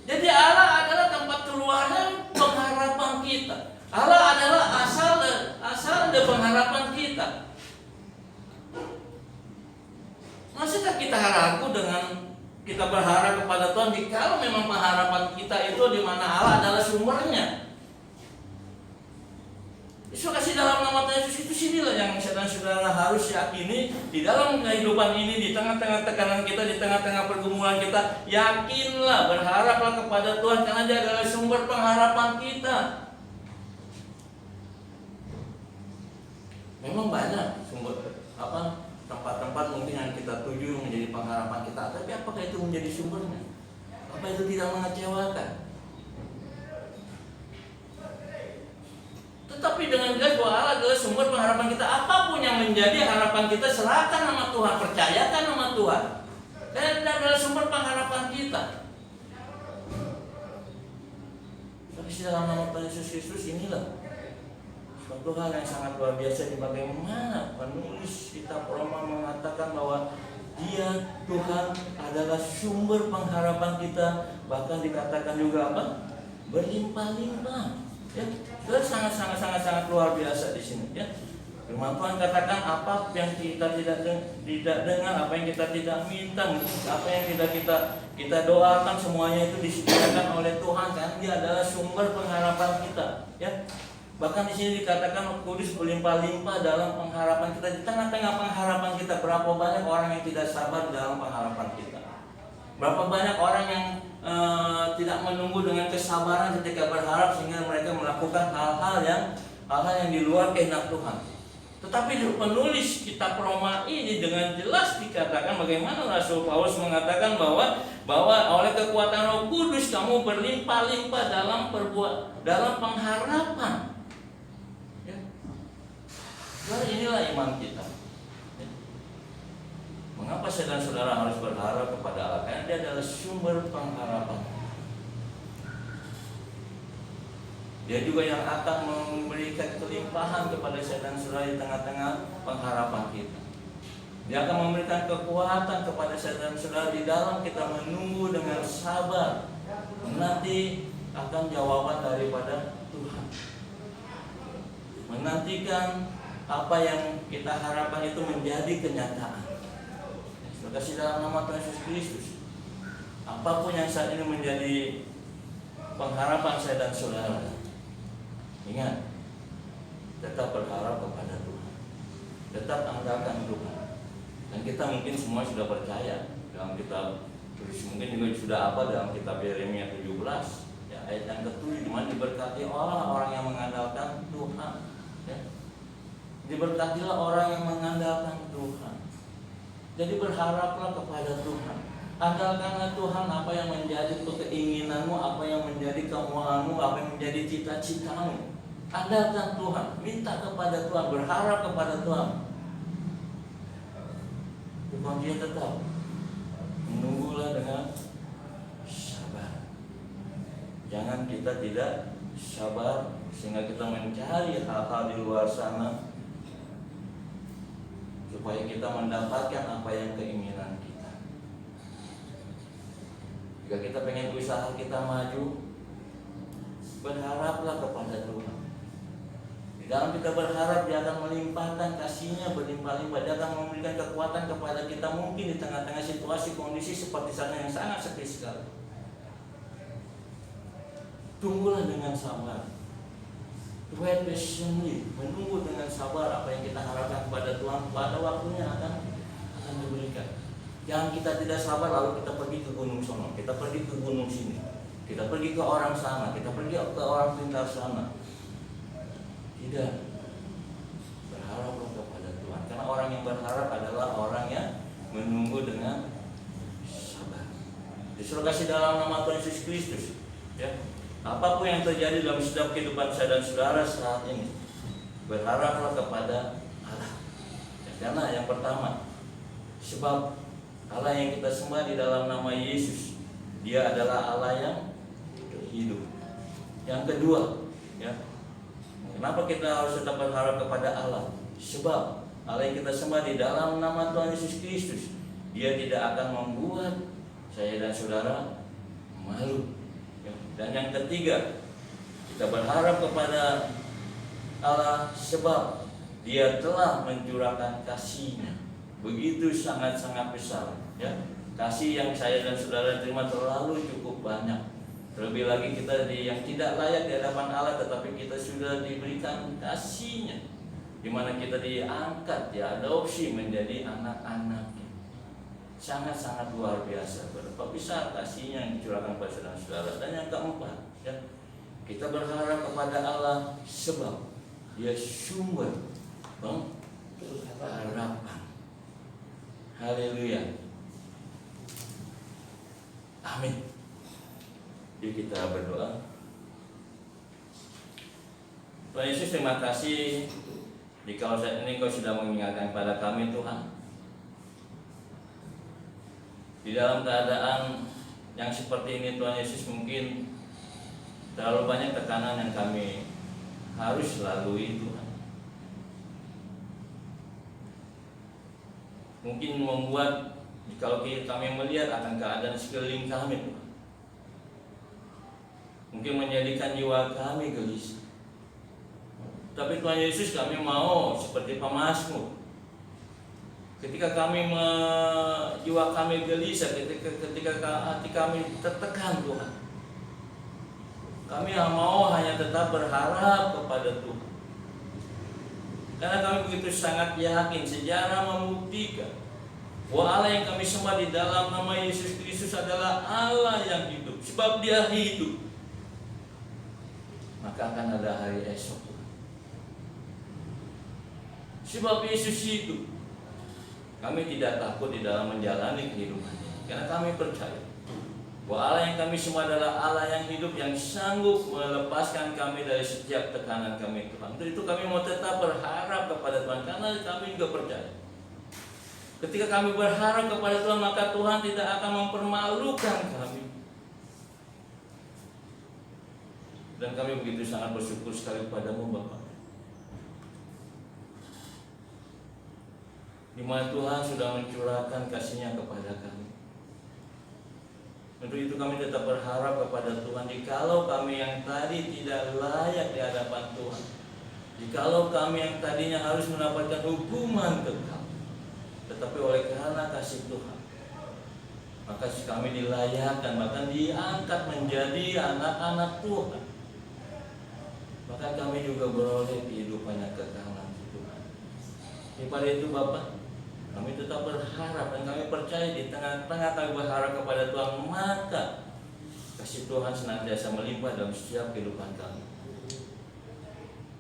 Jadi Allah adalah tempat keluarnya pengharapan kita. Allah adalah asal dari pengharapan kita. Masihkah kita ragu dengan kita berharap kepada Tuhan jika memang pengharapan kita itu di mana Allah adalah sumbernya? Yesus kasih dalam nama Tuhan Yesus itu, sinilah yang saudara harus yakini di dalam kehidupan ini, di tengah-tengah tekanan kita, di tengah-tengah pergumulan kita. Yakinlah, berharaplah kepada Tuhan karena Dia adalah sumber pengharapan kita. Memang banyak sumber tempat-tempat mungkin yang kita tuju menjadi pengharapan kita, tapi apakah itu menjadi sumbernya? Apa itu tidak mengecewakan? Tetapi dengan jelas bahwa Allah adalah sumber pengharapan kita. Apapun yang menjadi harapan kita, serahkan nama Tuhan, percayakan nama Tuhan. Dan Dia adalah sumber pengharapan kita. Tapi dalam nama Tuhan Yesus Kristus inilah Suatu hal yang sangat luar biasa di bagaimana penulis kitab Roma mengatakan bahwa Dia Tuhan adalah sumber pengharapan kita, bahkan dikatakan juga apa? Berlimpah-limpah. Ya, itu sangat luar biasa di sini. Ya, firman Tuhan katakan apa yang kita tidak dengar, apa yang kita tidak minta, apa yang kita doakan, semuanya itu disediakan oleh Tuhan, kan Dia adalah sumber pengharapan kita. Ya, bahkan di sini dikatakan kudus berlimpah-limpah dalam pengharapan kita. Di tengah-tengah pengharapan kita, berapa banyak orang yang tidak sabar dalam pengharapan kita. Berapa banyak orang yang tidak menunggu dengan kesabaran ketika berharap, sehingga mereka melakukan hal-hal yang di luar kehendak Tuhan. Tetapi penulis kitab Roma ini dengan jelas dikatakan bagaimana Rasul Paulus mengatakan bahwa oleh kekuatan Roh Kudus kamu berlimpah-limpah dalam pengharapan. Ya. Inilah iman kita. Ya. Mengapa saya dan saudara harus berharap kepada Allah? Karena Dia adalah sumber pengharapan. Dia juga yang akan memberikan kelimpahan kepada saya dan saudara di tengah-tengah pengharapan kita. Dia akan memberikan kekuatan kepada saya dan saudara di dalam kita menunggu dengan sabar, menanti akan jawaban daripada Tuhan. Menantikan apa yang kita harapkan itu menjadi kenyataan. Terima kasih dalam nama Tuhan Yesus Kristus. Apapun yang saat ini menjadi pengharapan saya dan saudara, ingat, tetap berharap kepada Tuhan, tetap andalkan Tuhan. Dan kita mungkin semua sudah percaya dalam kitab, mungkin juga sudah apa dalam kitab Yeremia 17 ya, ayat yang ke-7, di mana diberkati orang-orang yang mengandalkan Tuhan. Ya. Diberkatilah orang yang mengandalkan Tuhan. Jadi berharaplah kepada Tuhan. Andalkanlah Tuhan apa yang menjadi keinginanmu, apa yang menjadi kemauanmu, apa yang menjadi cita-citamu. Andalkan Tuhan, minta kepada Tuhan, berharap kepada Tuhan. Tuhan dia tetap menunggulah dengan sabar. Jangan kita tidak sabar sehingga kita mencari hal-hal di luar sana supaya kita mendapatkan apa yang keinginan kita. Jika kita pengen usaha kita maju, berharaplah kepada Tuhan. Di dalam kita berharap, Dia akan melimpahkan kasih-Nya berlimpah-limpah. Dia akan memberikan kekuatan kepada kita mungkin di tengah-tengah situasi kondisi seperti sana yang sangat sepi sekali. Tunggulah dengan sabar. Wait patiently, menunggu dengan sabar apa yang kita harapkan kepada Tuhan, pada waktunya akan diberikan. Jangan kita tidak sabar lalu kita pergi ke gunung sono, kita pergi ke gunung sini, kita pergi ke orang sana, kita pergi ke orang pintar sana. Tidak. Berharaplah kepada Tuhan, karena orang yang berharap adalah orang yang menunggu dengan sabar. Disuruh kasih dalam nama Tuhan Yesus Kristus, ya. Apapun yang terjadi dalam setiap kehidupan saya dan saudara saat ini, berharaplah kepada Allah. Karena yang pertama, sebab Allah yang kita sembah di dalam nama Yesus, Dia adalah Allah yang hidup. Yang kedua, ya, kenapa kita harus tetap berharap kepada Allah? Sebab Allah yang kita sembah di dalam nama Tuhan Yesus Kristus, Dia tidak akan membuat saya dan saudara malu. Dan yang ketiga, kita berharap kepada Allah sebab Dia telah mencurahkan kasih-Nya begitu sangat-sangat besar, ya. Kasih yang saya dan saudara terima terlalu cukup banyak. Terlebih lagi kita yang tidak layak di hadapan Allah, tetapi kita sudah diberikan kasih-Nya, di mana kita diangkat, diadopsi menjadi anak-anak-Nya. Sangat-sangat luar biasa. Berapa besar kasih-Nya yang dicurahkan kepada saudara. Dan yang keempat, ya, kita berharap kepada Allah sebab Dia sumber pengharapan. Haleluya. Amin. Yuk kita berdoa. Tuhan Yesus, terima kasih jika saat ini Kau sudah mengingatkan kepada kami, Tuhan, di dalam keadaan yang seperti ini. Tuhan Yesus, mungkin terlalu banyak tekanan yang kami harus lalui, Tuhan. mungkin membuat kalau kami melihat akan keadaan sekeliling kami, Tuhan, mungkin menjadikan jiwa kami gelisah. Tapi Tuhan Yesus, kami mau seperti pemazmur. Ketika jiwa kami gelisah, ketika hati kami tertekan, Tuhan, kami mau hanya tetap berharap kepada Tuhan. Karena kami begitu sangat yakin, sejarah membuktikan bahwa Allah yang kami sembah di dalam nama Yesus Kristus adalah Allah yang hidup. Sebab Dia hidup, maka akan ada hari esok. Sebab Yesus hidup, kami tidak takut di dalam menjalani kehidupan ini. Karena kami percaya bahwa Allah yang kami sembah adalah Allah yang hidup, yang sanggup melepaskan kami dari setiap tekanan kami, Tuhan. Untuk itu kami mau tetap berharap kepada Tuhan, karena kami juga percaya ketika kami berharap kepada Tuhan, maka Tuhan tidak akan mempermalukan kami. Dan kami begitu sangat bersyukur sekali kepadamu, Bapa, di mana Tuhan sudah mencurahkan kasih-Nya kepada kami. Untuk itu kami tetap berharap kepada Tuhan, jikalau kami yang tadi tidak layak di hadapan Tuhan, jikalau kami yang tadinya harus mendapatkan hukuman kekal, tetapi oleh karena kasih Tuhan, maka kami dilayakkan, bahkan diangkat menjadi anak-anak Tuhan. Maka kami juga beroleh kehidupan yang kekal nanti, Tuhan. Daripada itu, Bapak, kami tetap berharap dan kami percaya di tengah-tengah kami berharap kepada Tuhan, maka kasih Tuhan senantiasa melimpah dalam setiap kehidupan kami.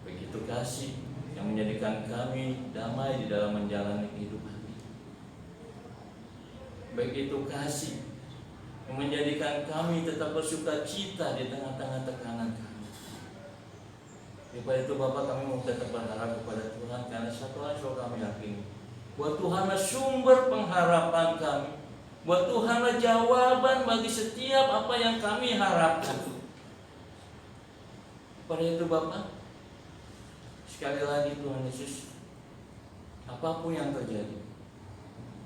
Begitu kasih yang menjadikan kami damai di dalam menjalani kehidupan ini. Begitu kasih yang menjadikan kami tetap bersuka cita di tengah-tengah tekanan kami. Daripada itu, Bapak, kami mau tetap berharap kepada Tuhan, karena satu hal selalu kami yakini, bahwa Tuhanlah sumber pengharapan kami, bahwa Tuhanlah jawaban bagi setiap apa yang kami harapkan. Pada itu, Bapak, sekali lagi Tuhan Yesus, apapun yang terjadi,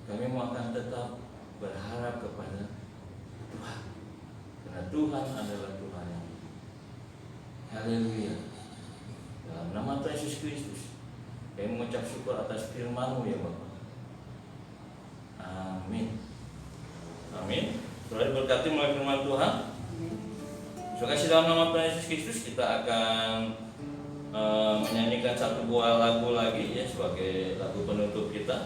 kami mau akan tetap berharap kepada Tuhan, karena Tuhan adalah Tuhan yang hidup. Haleluya. Dalam nama Tuhan Yesus Kristus, kami mengucap syukur atas firman-Mu, ya Bapak. Amin. Amin. Telah diberkati melalui firman Tuhan. Terima kasih. Dalam nama Tuhan Yesus Kristus, kita akan menyanyikan satu buah lagu lagi, ya, sebagai lagu penutup kita.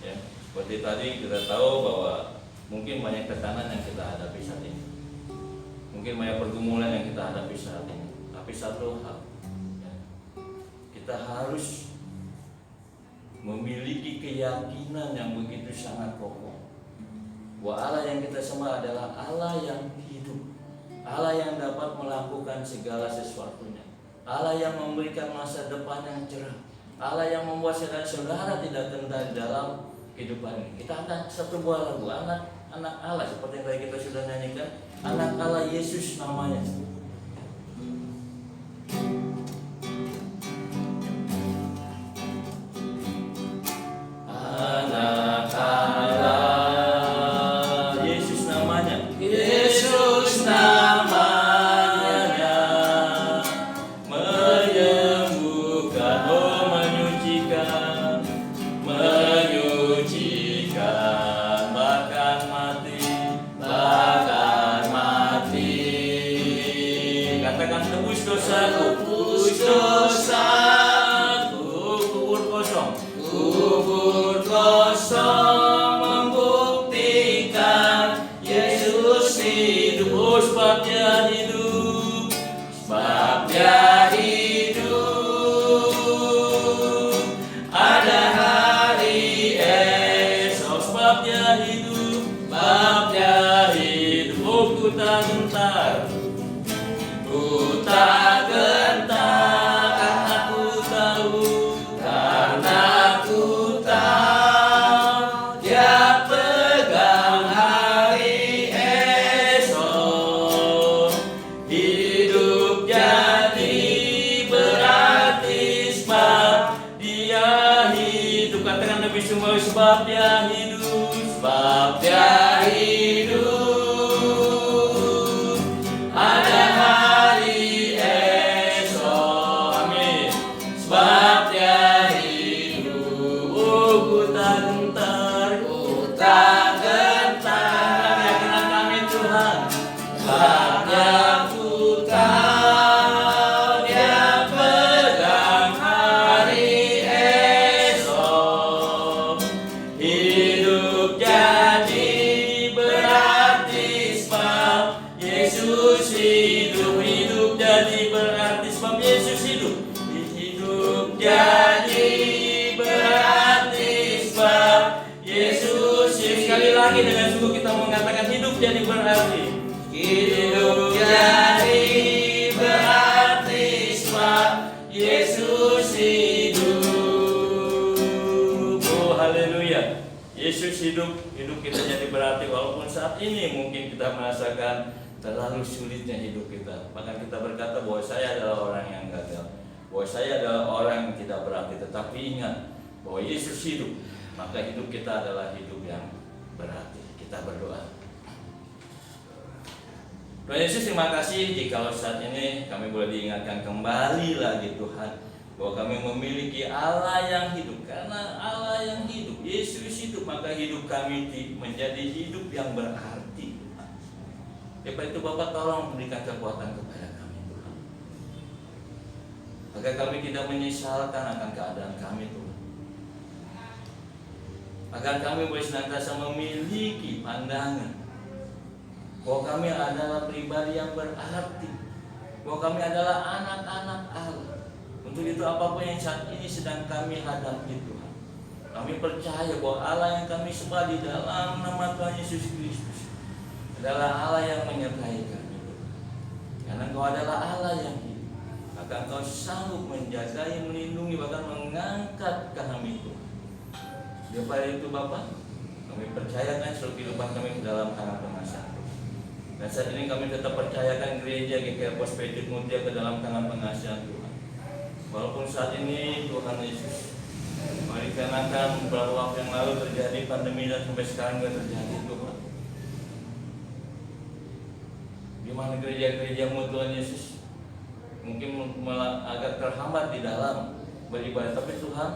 Ya, seperti tadi kita tahu bahwa mungkin banyak tekanan yang kita hadapi saat ini, mungkin banyak pergumulan yang kita hadapi saat ini. Tapi satu hal, kita harus memiliki keyakinan yang begitu sangat kokoh bahwa Allah yang kita sembah adalah Allah yang hidup, Allah yang dapat melakukan segala sesuatunya, Allah yang memberikan masa depan yang cerah, Allah yang membuat saudara tidak gentar di dalam kehidupan ini. Kita akan satu buah lagu, anak Allah, seperti yang tadi kita sudah nyanyikan, anak Allah Yesus namanya. Anak Allah Yesus namanya, Yesus namanya, menyembuhkan, oh menyucikan, bahkan mati. Katakan, tebus dosaku, kubur kosong membuktikan Yesus hidup. Oh, sebab Dia hidup, ada hari esok. Sebab Dia hidup, oh, ku tak gentar, karena ku tahu Dia pegang hari esok. Hidup jadi berarti sebab Dia hidup. Katakan lebih Kami semua sebab Dia hidup, sebab Dia hidup. Ada hari esok, amin. Sebab Dia hidup. Oh, ku tak gentar, ku tak gentar. Keyakinan kami Tuhan, sebab Dia ku tahu Dia pegang hari esok. Hidup jadi berarti sebab Yesus hidup. Hidup jadi berarti sebab Yesus hidup. Hidup jadi berarti sebab Yesus hidup. Sekali lagi dengan sungguh kita mengatakan hidup jadi berarti. Hidup jadi berarti sebab Yesus hidup. Oh, haleluya. Yesus hidup, hidup kita jadi berarti. Walaupun saat ini mungkin kita merasakan terlalu sulitnya hidup kita. Bahkan kita berkata bahwa saya adalah orang yang gagal, bahwa saya adalah orang yang tidak berarti. Tetapi ingat bahwa Yesus hidup, maka hidup kita adalah hidup yang berarti. Kita berdoa. Tuhan Yesus, terima kasih jika saat ini kami boleh diingatkan kembali lagi Tuhan, bahwa kami memiliki Allah yang hidup. Karena Allah yang hidup, Yesus hidup, maka hidup kami menjadi hidup yang berarti Tuhan. Sebab itu Bapak tolong berikan kekuatan kepada kami Tuhan, agar kami tidak menyesalkan akan keadaan kami Tuhan, agar kami boleh senantiasa memiliki pandangan bahwa kami adalah pribadi yang berarti, bahwa kami adalah anak-anak Allah. Untuk itu apapun yang saat ini sedang kami hadapi Tuhan, kami percaya bahwa Allah yang kami sembah di dalam nama Tuhan Yesus Kristus adalah Allah yang menyertai kami. Karena Engkau adalah Allah yang hidup, maka Engkau sanggup menjagai, melindungi, bahkan mengangkat kami Tuhan. Daripada itu Bapak, kami percayakan seluruh kehidupan kami ke dalam tangan pengasihan. Dan saat ini kami tetap percayakan gereja GKI Pospejut Mutia ke dalam tangan pengasihan Tuhan. Walaupun saat ini Tuhan Yesus, dikarenakan beberapa waktu yang lalu terjadi pandemi dan sampai sekarang juga terjadi Tuhan, di mana gereja-gerejamu Tuhan Yesus mungkin agak terhambat di dalam beribadah. Tapi Tuhan,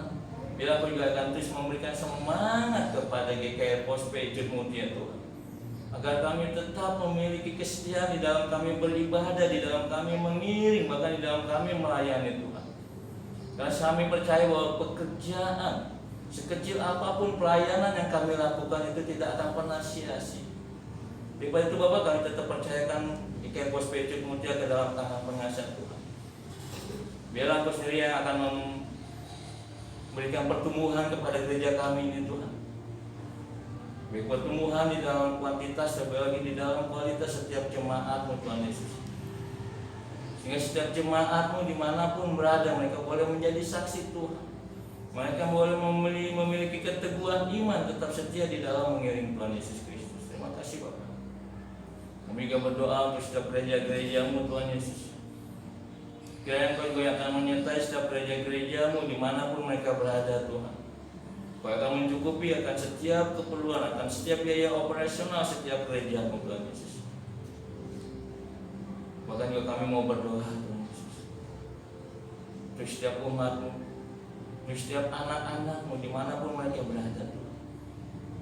bila aku juga akan terus memberikan semangat kepada GKI Pospejut Mutia Tuhan, agar kami tetap memiliki kesetiaan di dalam kami beribadah, di dalam kami mengiring, bahkan di dalam kami melayani Tuhan. Karena kami percaya bahwa pekerjaan sekecil apapun pelayanan yang kami lakukan itu tidak akan pernah sia-sia. Daripada itu Bapak, kami tetap percayakan GKI Pospejut Mutia ke dalam tangan pengasihan Tuhan. Biarlah Engkau sendiri yang akan memberikan pertumbuhan kepada gereja kami ini Tuhan. Baik pertumbuhan di dalam kuantitas, tapi lagi di dalam kualitas setiap jemaat-Mu Tuhan Yesus. Sehingga setiap jemaat-Mu dimanapun berada, mereka boleh menjadi saksi Tuhan. Mereka boleh memiliki keteguhan iman, tetap setia di dalam mengiring Tuhan Yesus Kristus. Terima kasih Bapak. Kami juga berdoa untuk setiap gereja-gereja-Mu Tuhan Yesus. Kiranya Engkau juga akan menyertai setiap gereja-gereja-Mu dimanapun mereka berada Tuhan. Supaya akan mencukupi akan setiap keperluan, akan setiap biaya operasional setiap gereja-Mu Tuhan Yesus. Bahkan juga kami mau berdoa Tuhan Yesus, untuk setiap umat-Mu, untuk setiap anak-anak-Mu dimanapun mereka berada Tuhan.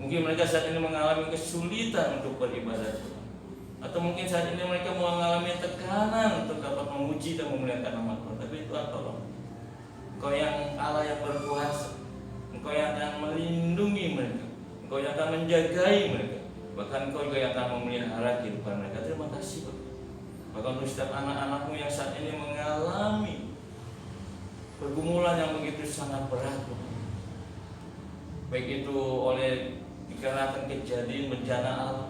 Mungkin mereka saat ini mengalami kesulitan untuk beribadah Tuhan, atau mungkin saat ini mereka mengalami tekanan untuk dapat memuji dan memuliakan nama Tuhan. Tapi Tuhan tolong, Engkau yang Allah yang berkuasa, Engkau yang akan melindungi mereka, Engkau yang akan menjagai mereka, bahkan Engkau juga yang akan memelihara kehidupan mereka. Terima kasih Bapak. Bahkan untuk setiap anak-anak-Mu yang saat ini mengalami pergumulan yang begitu sangat berat, baik itu oleh dikarenakan kejadian bencana alam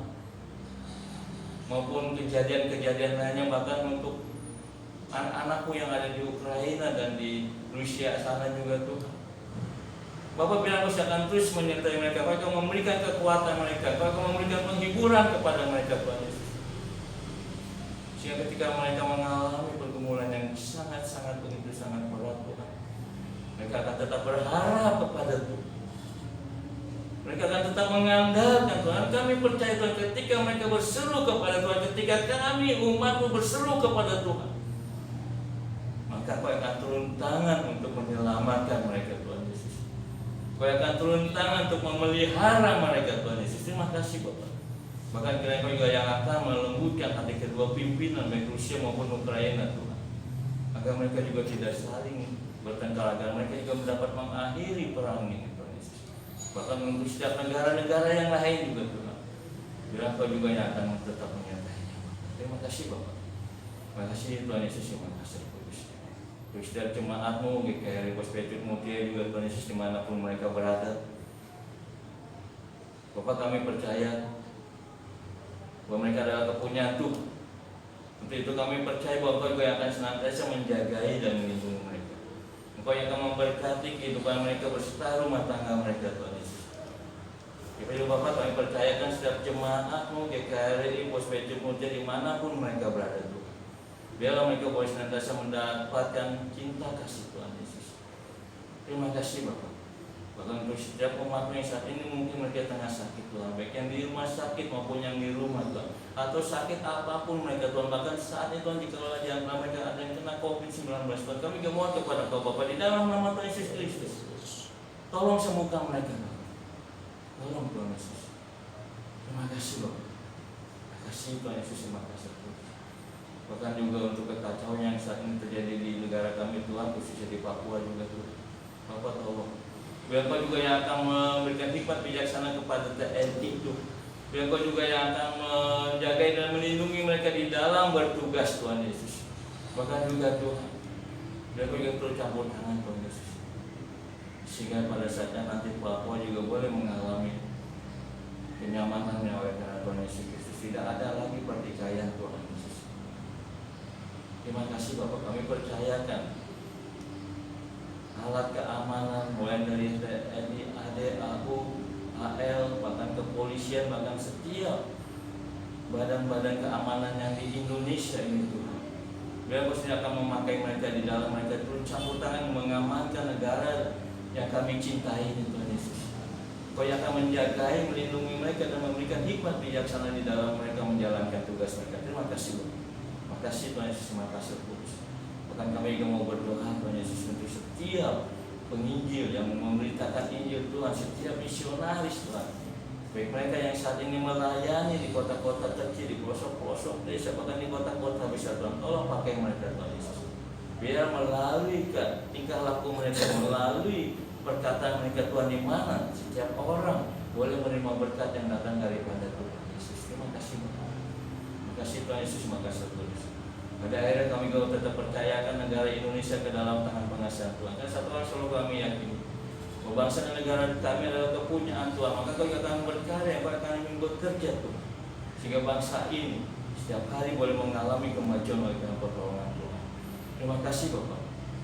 maupun kejadian-kejadian lainnya, bahkan untuk anak-anak-Mu yang ada di Ukraina dan di Rusia sana juga Tuhan. Bapak bilang Engkau akan terus menyertai mereka, Engkau akan memberikan kekuatan mereka, Engkau akan memberikan penghiburan kepada mereka Tuhan Yesus. Sehingga ketika mereka mengalami pergumulan yang sangat-sangat begitu sangat berat Tuhan, mereka akan tetap berharap kepada Tuhan. Mereka akan tetap mengandalkan Tuhan. Kami percaya Tuhan, ketika mereka berseru kepada Tuhan, ketika kami umat-Mu berseru kepada Tuhan, maka Kau akan turun tangan untuk menyelamatkan mereka Tuhan Yesus. Kau akan turun tangan untuk memelihara mereka Tuhan Yesus. Terima kasih Bapak. Bahkan kiranya Kau juga yang akan melembutkan hati kedua pimpinan baik Rusia maupun Ukraina Tuhan, agar mereka juga tidak saling bertengkar, agar mereka juga mendapat mengakhiri perang ini Tuhan Yesus. Bahkan untuk setiap negara-negara yang lain juga Tuhan, biar Kau juga yang akan tetap menyertainya. Terima kasih Bapak. Terima kasih Tuhan Yesus yang Maha Kuasa. Untuk setiap jemaat-Mu, GKRI Perspektif Mutia juga Tuhan Yesus dimanapun mereka berada, Bapak, kami percaya bahwa mereka adalah kepunyaan Tuhan. Untuk itu kami percaya bahwa Kau juga akan senantiasa menjagai dan melindungi mereka. Engkau yang akan memberkati kehidupan mereka beserta rumah tangga mereka Tuhan Yesus. Jadi Bapak, kami percayakan setiap jemaat-Mu GKRI Perspektif Mutia dimanapun mereka berada Tuhan, biarlah mereka boleh senantiasa mendapatkan cinta kasih Tuhan Yesus. Terima kasih Bapak. Bahkan untuk setiap umat yang saat ini mungkin mereka tengah sakit Tuhan, baik yang di rumah sakit maupun yang di rumah Tuhan, atau sakit apapun mereka Tuhan. Bahkan saat ini Tuhan, jika di antara mereka ada yang kena COVID-19 Tuhan, kami mohon kepada Kau Bapak di dalam nama Tuhan Yesus Kristus, tolong sembuhkan mereka Bapak. Tolong Tuhan Yesus. Terima kasih Bapak. Terima kasih Tuhan Yesus. Terima kasih Tuhan. Bahkan juga untuk kekacauan yang saat ini terjadi di negara kami Tuhan, khususnya di Papua juga Tuhan, Bapak tolong. Biar Kau juga yang akan memberikan hikmat bijaksana kepada TNI itu. Biar Kau juga yang akan menjaga dan melindungi mereka di dalam bertugas Tuhan Yesus. Bahkan juga Tuhan, biar Kau juga terus campur tangan Tuhan Yesus, sehingga pada saatnya nanti Papua juga boleh mengalami kenyamanan yang oleh karena Tuhan Yesus Kristus. Tidak ada lagi pertikaian Tuhan Yesus. Terima kasih Bapak, kami percayakan alat keamanan mulai dari TNI, AD, AU, AL, bahkan kepolisian, bahkan setiap badan-badan keamanan yang di Indonesia ini Tuhan, biar Kau akan memakai mereka di dalam mereka turun campur tangan mengamankan negara yang kami cintai ini Tuhan Yesus. Kau yang akan menjagai, melindungi mereka dan memberikan hikmat bijaksana di dalam mereka menjalankan tugas mereka. Terima kasih Bapak. Terima kasih Tuhan Yesus. Terima kasih Kudus. Bahkan kami juga mau berdoa Tuhan Yesus untuk setiap penginjil yang memberitakan Injil Tuhan, setiap misionaris Tuhan, baik mereka yang saat ini melayani di kota-kota kecil, di pelosok-pelosok desa, bahkan di kota-kota besar Tuhan, tolong pakai mereka Tuhan Yesus. Biar melalui tingkah laku mereka, melalui perkataan mereka Tuhan, di mana setiap orang boleh menerima berkat yang datang daripada Tuhan Yesus. Terima kasih Bapak. Terima kasih Tuhan Yesus. Terima kasih Tuhan. Pada akhirnya kami juga tetap percayakan negara Indonesia ke dalam tangan pengasihan Tuhan. Dan satu hal selalu kami yakini, bahwa bangsa dan negara kami adalah kepunyaan Tuhan. Maka Kau akan berkarya, Kau akan bekerja Tuhan, sehingga bangsa ini setiap hari boleh mengalami kemajuan oleh karena pertolongan Tuhan. Terima kasih Bapak.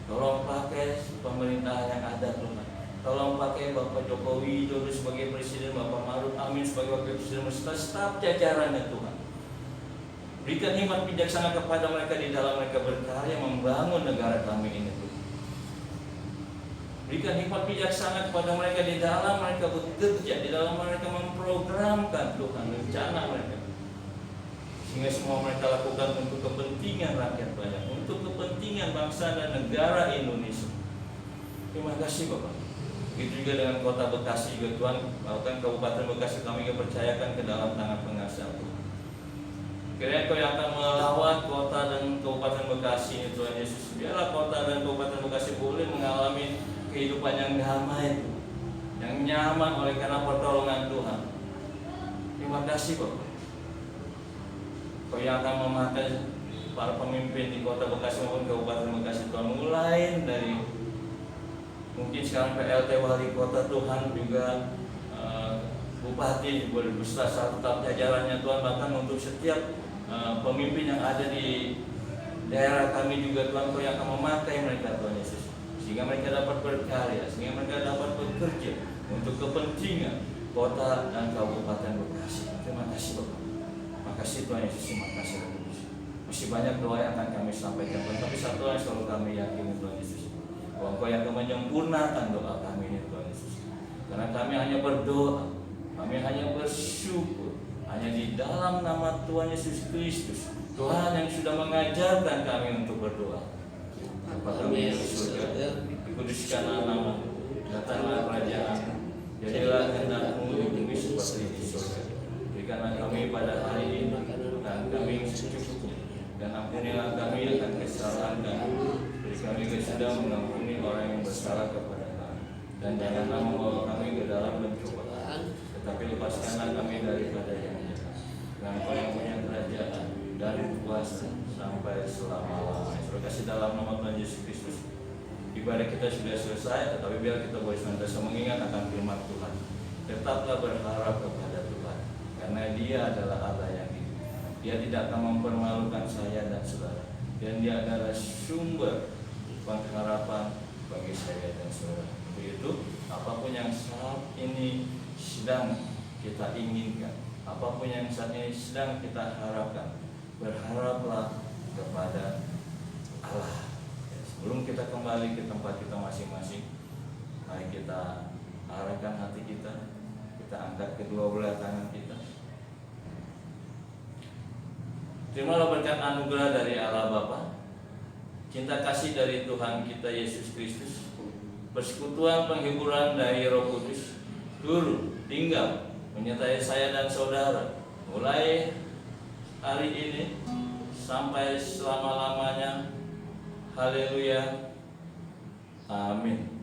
Tolong pakai pemerintahan yang ada Tuhan. Tolong pakai Bapak Jokowi Widodo sebagai Presiden, Bapak Maruf Amin sebagai Wakil Presiden, beserta staf jajarannya Tuhan. Berikan hikmat bijaksana kepada mereka di dalam mereka berkarya membangun negara kami ini Tuhan. Berikan hikmat bijaksana kepada mereka di dalam mereka bekerja, di dalam mereka memprogramkan Tuhan rencana mereka, sehingga semua mereka lakukan untuk kepentingan rakyat banyak, untuk kepentingan bangsa dan negara Indonesia. Terima kasih Bapak. Begitu juga dengan kota Bekasi juga Tuhan, bahkan Kabupaten Bekasi kami juga percayakan ke dalam tangan pengasihan Tuhan. Kiranya Kau yang akan melawat kota dan Kabupaten Bekasi ini Tuhan Yesus. Biarlah kota dan Kabupaten Bekasi boleh mengalami kehidupan yang damai, yang nyaman oleh karena pertolongan Tuhan. Terima kasih Bapak. Kau yang akan memakai para pemimpin di kota Bekasi maupun Kabupaten Bekasi Tuhan, mulai dari mungkin sekarang PLT Wali Kota Tuhan, juga Bupati boleh beserta satu staf jajarannya Tuhan, bahkan untuk setiap pemimpin yang ada di daerah kami juga Tuhan, Kau yang akan memakai mereka Tuhan Yesus, sehingga mereka dapat berkarya, sehingga mereka dapat bekerja untuk kepentingan kota dan Kabupaten Bekasi. Terima kasih Bapak. Terima kasih Tuhan Yesus. Terima kasih Tuhan Yesus. Masih banyak doa yang akan kami sampaikan Tuhan, tapi satu yang selalu kami yakini Tuhan Yesus, bahwa Kau yang akan menyempurnakan doa kami ini Tuhan Yesus. Karena kami hanya berdoa, kami hanya bersyukur hanya di dalam nama Tuhan Yesus Kristus, Tuhan yang sudah mengajarkan kami untuk berdoa. Bapa kami yang di surga, dikuduskanlah nama-Mu, datanglah kerajaan-Mu, jadilah kehendak-Mu di bumi seperti di surga. Berikanlah kami pada hari ini makanan kami yang secukupnya, dan ampunilah kami akan kesalahan kami. Beri kami kesudahan mengampuni orang yang bersalah kepada kami, dan janganlah membawa kami ke dalam pencobaan, tetapi lepaskanlah kami daripada yang jahat. Dan Engkau yang punya kerajaan dan kuasa sampai selama-lamanya. Terima kasih dalam nama Tuhan Yesus Kristus. Ibadah kita sudah selesai, tetapi biar kita boleh senantiasa mengingat akan firman Tuhan. Tetaplah berharap kepada Tuhan, karena Dia adalah Allah yang hidup. Dia tidak akan mempermalukan saya dan saudara, dan Dia adalah sumber pengharapan bagi saya dan saudara. Begitu, apapun yang saat ini sedang kita inginkan, apapun yang saat ini sedang kita harapkan, berharaplah kepada Allah. Sebelum kita kembali ke tempat kita masing-masing, mari kita arahkan hati kita, kita angkat kedua belah tangan kita. Terimalah berkat anugerah dari Allah Bapa, cinta kasih dari Tuhan kita Yesus Kristus, persekutuan penghiburan dari Roh Kudus, turun, tinggal, menyertai saya dan saudara, mulai hari ini sampai selama-lamanya. Haleluya. Amin.